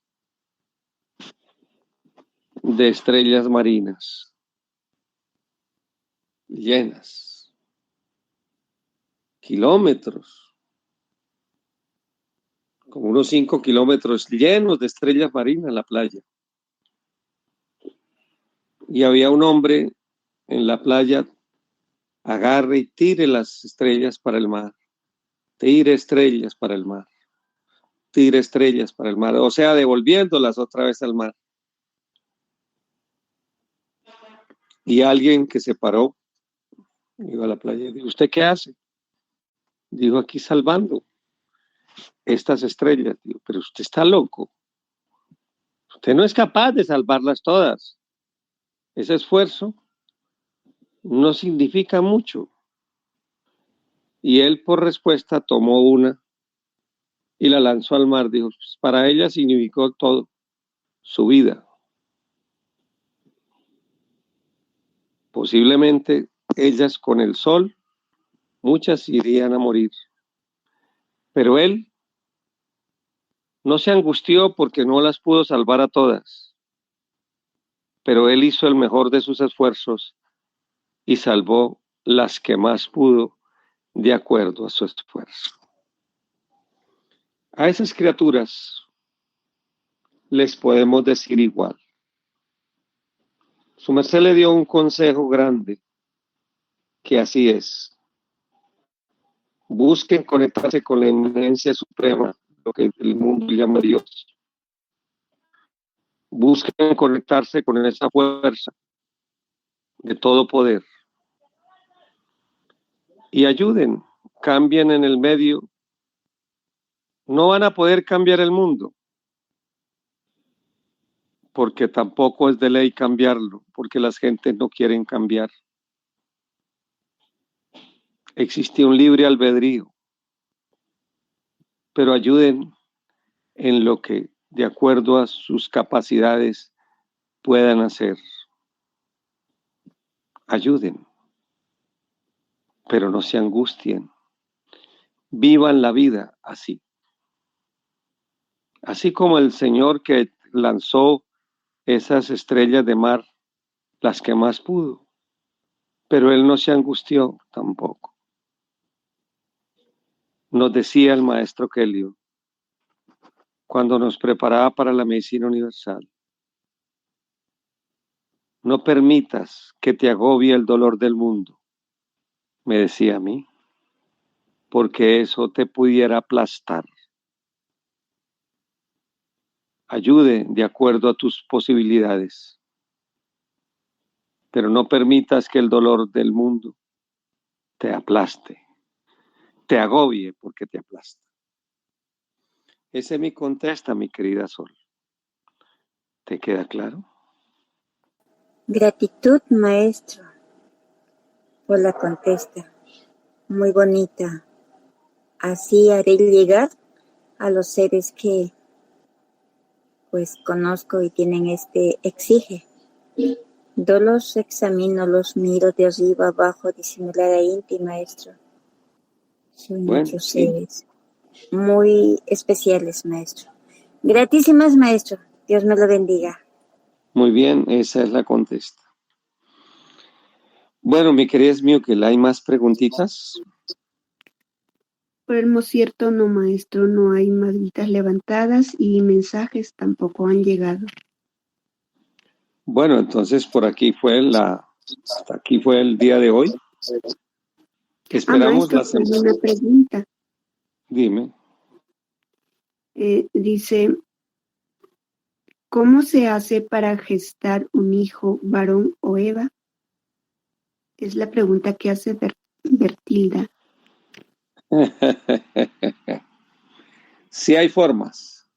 de estrellas marinas, llenas, kilómetros, como unos 5 kilómetros llenos de estrellas marinas en la playa. Y había un hombre en la playa, agarre y tire las estrellas para el mar, tire estrellas para el mar, tire estrellas para el mar, o sea, devolviéndolas otra vez al mar. Y alguien que se paró, iba a la playa y dijo, ¿usted qué hace? Dijo, aquí salvando estas estrellas. Digo, pero usted está loco. Usted no es capaz de salvarlas todas. Ese esfuerzo no significa mucho. Y él por respuesta tomó una y la lanzó al mar. Dijo, pues para ella significó todo, su vida. Posiblemente ellas con el sol, muchas irían a morir. Pero él no se angustió porque no las pudo salvar a todas. Pero él hizo el mejor de sus esfuerzos y salvó las que más pudo de acuerdo a su esfuerzo. A esas criaturas les podemos decir igual. Su merced le dio un consejo grande, que así es. Busquen conectarse con la eminencia suprema, lo que el mundo llama Dios. Busquen conectarse con esa fuerza de todo poder. Y ayuden, cambien en el medio. No van a poder cambiar el mundo, porque tampoco es de ley cambiarlo, porque las gentes no quieren cambiar. Existe un libre albedrío, pero ayuden en lo que, de acuerdo a sus capacidades, puedan hacer. Ayuden, pero no se angustien. Vivan la vida así. Así como el Señor que lanzó esas estrellas de mar, las que más pudo, pero Él no se angustió tampoco. Nos decía el maestro Kelly, cuando nos preparaba para la medicina universal. No permitas que te agobie el dolor del mundo, me decía a mí, porque eso te pudiera aplastar. Ayude de acuerdo a tus posibilidades, pero no permitas que el dolor del mundo te aplaste, te agobie porque te aplasta. Ese me contesta, mi querida Sol. ¿Te queda claro? Gratitud, maestro, por la contesta. Muy bonita. Así haré llegar a los seres que pues conozco y tienen exige. Yo los examino, los miro de arriba abajo, disimulada íntima, maestro. Son muchos seres muy especiales, maestro. Gratísimas, maestro. Dios me lo bendiga. Muy bien, esa es la contesta. Bueno, mi querida Smiukel, ¿hay más preguntitas? Por el cierto, no, maestro, no hay más manitas levantadas y mensajes tampoco han llegado. Bueno, entonces por aquí hasta aquí fue el día de hoy. Esperamos maestro, la semana. una pregunta. Dime. Dice, ¿cómo se hace para gestar un hijo, varón o Eva? Es la pregunta que hace Bertilda. Sí hay formas,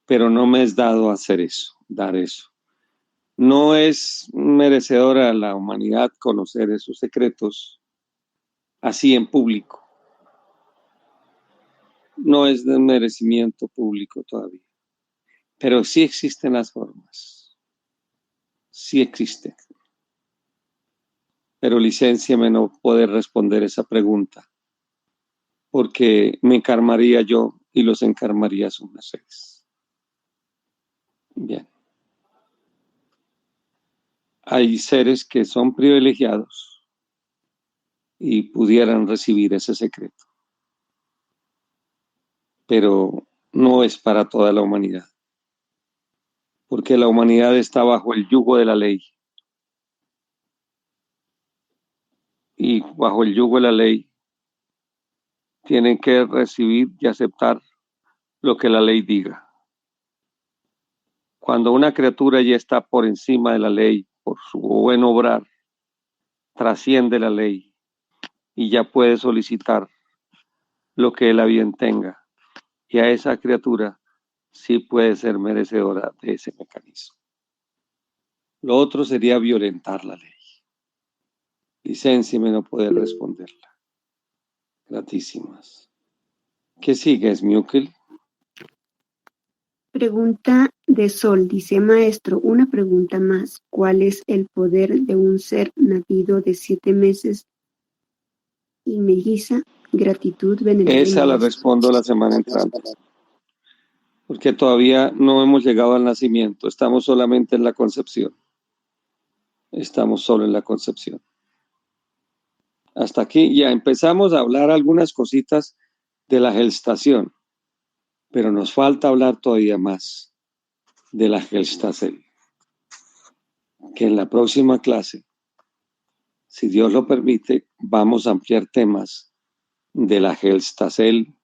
pero no me es dado hacer eso, dar eso. No es merecedora a la humanidad conocer esos secretos así en público. No es de merecimiento público todavía, pero sí existen las formas, sí existen. Pero licénciame no poder responder esa pregunta, porque me encarmaría yo y los encarmaría sus mercedes. Bien. Hay seres que son privilegiados y pudieran recibir ese secreto, pero no es para toda la humanidad, porque la humanidad está bajo el yugo de la ley. Y bajo el yugo de la ley tienen que recibir y aceptar lo que la ley diga. Cuando una criatura ya está por encima de la ley, por su buen obrar, trasciende la ley y ya puede solicitar lo que él a bien tenga. Y a esa criatura sí puede ser merecedora de ese mecanismo. Lo otro sería violentar la ley. Licéncieme no poder responderla. Gratísimas. ¿Qué sigue, Smiukel? Pregunta de Sol, dice, maestro, una pregunta más. ¿Cuál es el poder de un ser nacido de 7 meses y melliza? Gratitud, venerable Esa la maestro. respondo la semana entrante, porque todavía no hemos llegado al nacimiento, estamos solamente en la concepción. Estamos solo en la concepción. Hasta aquí ya empezamos a hablar algunas cositas de la gestación, pero nos falta hablar todavía más de la gestación, que en la próxima clase, si Dios lo permite, vamos a ampliar temas de la gestación,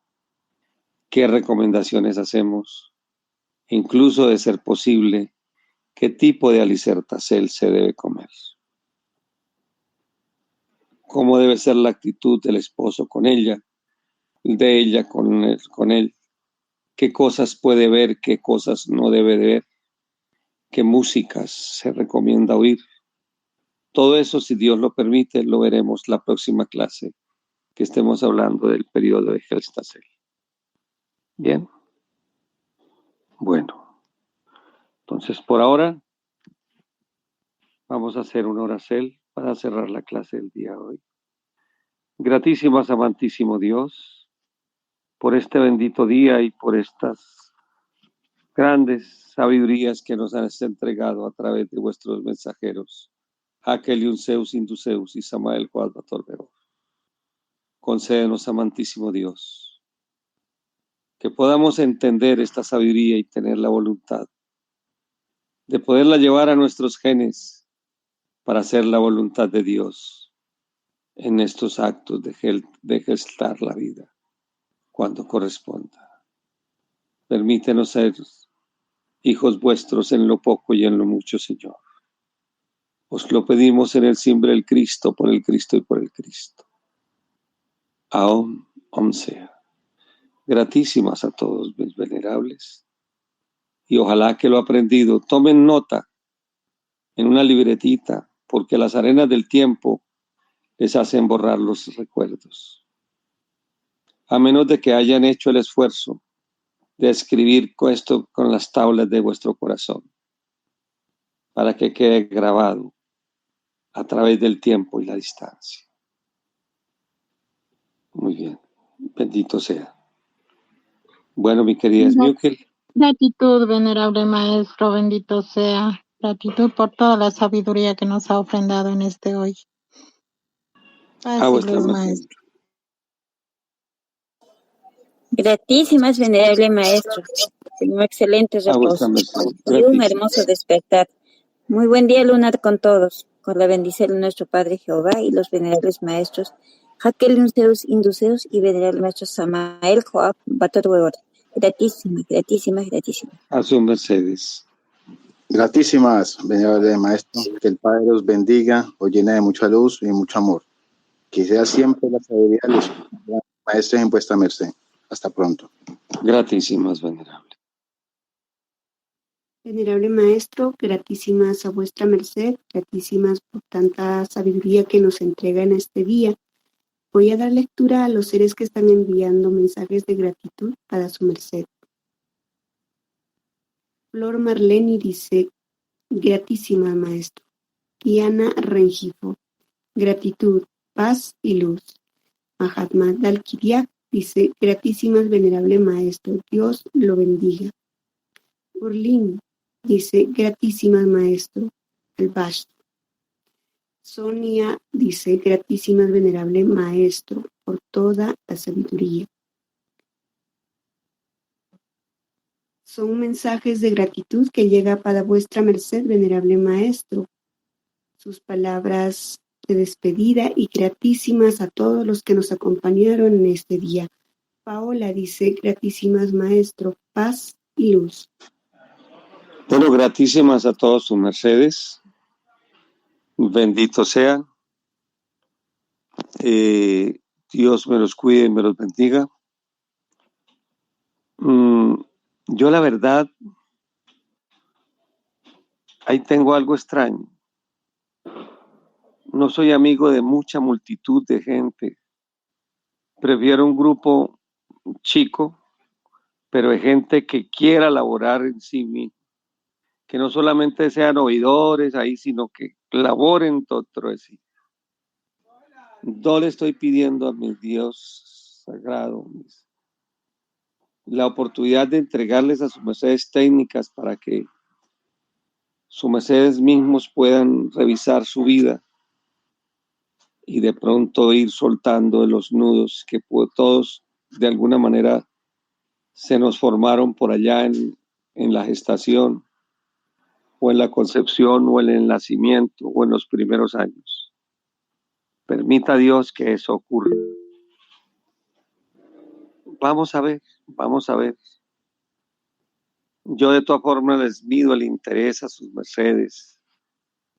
qué recomendaciones hacemos, incluso de ser posible, qué tipo de alicertacel se debe comer, cómo debe ser la actitud del esposo con ella, de ella con él, qué cosas puede ver, qué cosas no debe de ver, qué músicas se recomienda oír. Todo eso, si Dios lo permite, lo veremos la próxima clase que estemos hablando del periodo de gestación. Bien. Bueno, entonces por ahora vamos a hacer un oracel para cerrar la clase del día de hoy. Gratísimas, amantísimo Dios, por este bendito día y por estas grandes sabidurías que nos has entregado a través de vuestros mensajeros, Aquel Zeus, Induceus y Samael Cuadra Torbero. Concédenos, amantísimo Dios, que podamos entender esta sabiduría y tener la voluntad de poderla llevar a nuestros genes para hacer la voluntad de Dios en estos actos de gestar la vida cuando corresponda. Permítenos ser hijos vuestros en lo poco y en lo mucho, Señor. Os lo pedimos en el nombre del Cristo, por el Cristo y por el Cristo. Aún sea. Gratísimas a todos mis venerables. Y ojalá que lo aprendido tomen nota en una libretita, porque las arenas del tiempo les hacen borrar los recuerdos. A menos de que hayan hecho el esfuerzo de escribir esto con las tablas de vuestro corazón, para que quede grabado a través del tiempo y la distancia. Muy bien, bendito sea. Bueno, mi querida Smukel. Gratitud, venerable maestro, bendito sea. Gratitud por toda la sabiduría que nos ha ofrendado en este hoy. A vuestra merced. Maestro. Gratísimas, venerable maestro. Un excelente reposo y un hermoso despertar. Muy buen día lunar con todos, con la bendición de nuestro Padre Jehová y los venerables maestros Jaquel Induceus y venerable maestro Samael Joab Batorweor. Gratísimas, gratísimas, gratísimas. A sus mercedes. Gratísimas, venerable maestro, que el Padre los bendiga, os llene de mucha luz y de mucho amor. Que sea siempre la sabiduría de los maestros en vuestra merced. Hasta pronto. Gratísimas, venerable. Venerable maestro, gratísimas a vuestra merced, gratísimas por tanta sabiduría que nos entrega en este día. Voy a dar lectura a los seres que están enviando mensajes de gratitud para su merced. Flor Marleni dice, gratísima maestro. Diana Rengifo, gratitud, paz y luz. Mahatma Dalkidiak dice, gratísimas venerable maestro, Dios lo bendiga. Urlín dice, gratísimas maestro, el Bash. Sonia dice, gratísimas venerable maestro, por toda la sabiduría. Son mensajes de gratitud que llega para vuestra merced, venerable maestro. Sus palabras de despedida y gratísimas a todos los que nos acompañaron en este día. Paola dice, gratísimas maestro, paz y luz. Bueno, gratísimas a todos sus mercedes. Bendito sea. Dios me los cuide y me los bendiga. Yo la verdad, ahí tengo algo extraño. No soy amigo de mucha multitud de gente. Prefiero un grupo chico, pero de gente que quiera laborar en sí mismo. Que no solamente sean oidores ahí, sino que laboren todo de sí. No le estoy pidiendo a mi Dios sagrado la oportunidad de entregarles a sus mercedes técnicas para que sus mercedes mismos puedan revisar su vida y de pronto ir soltando los nudos que todos de alguna manera se nos formaron por allá en la gestación o en la concepción o en el nacimiento o en los primeros años. Permita Dios que eso ocurra. Vamos a ver. Yo de todas formas les mido el interés a sus mercedes,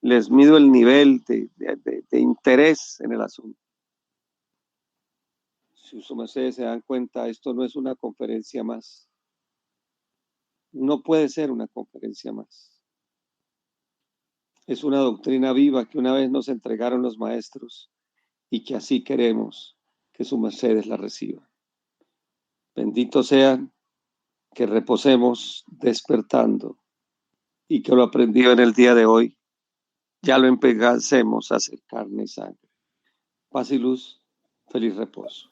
les mido el nivel de interés en el asunto. Si sus mercedes se dan cuenta, esto no es una conferencia más. No puede ser una conferencia más. Es una doctrina viva que una vez nos entregaron los maestros y que así queremos que sus mercedes la reciban. Benditos sean, que reposemos despertando y que lo aprendido en el día de hoy ya lo empecemos a hacer carne y sangre. Paz y luz, feliz reposo.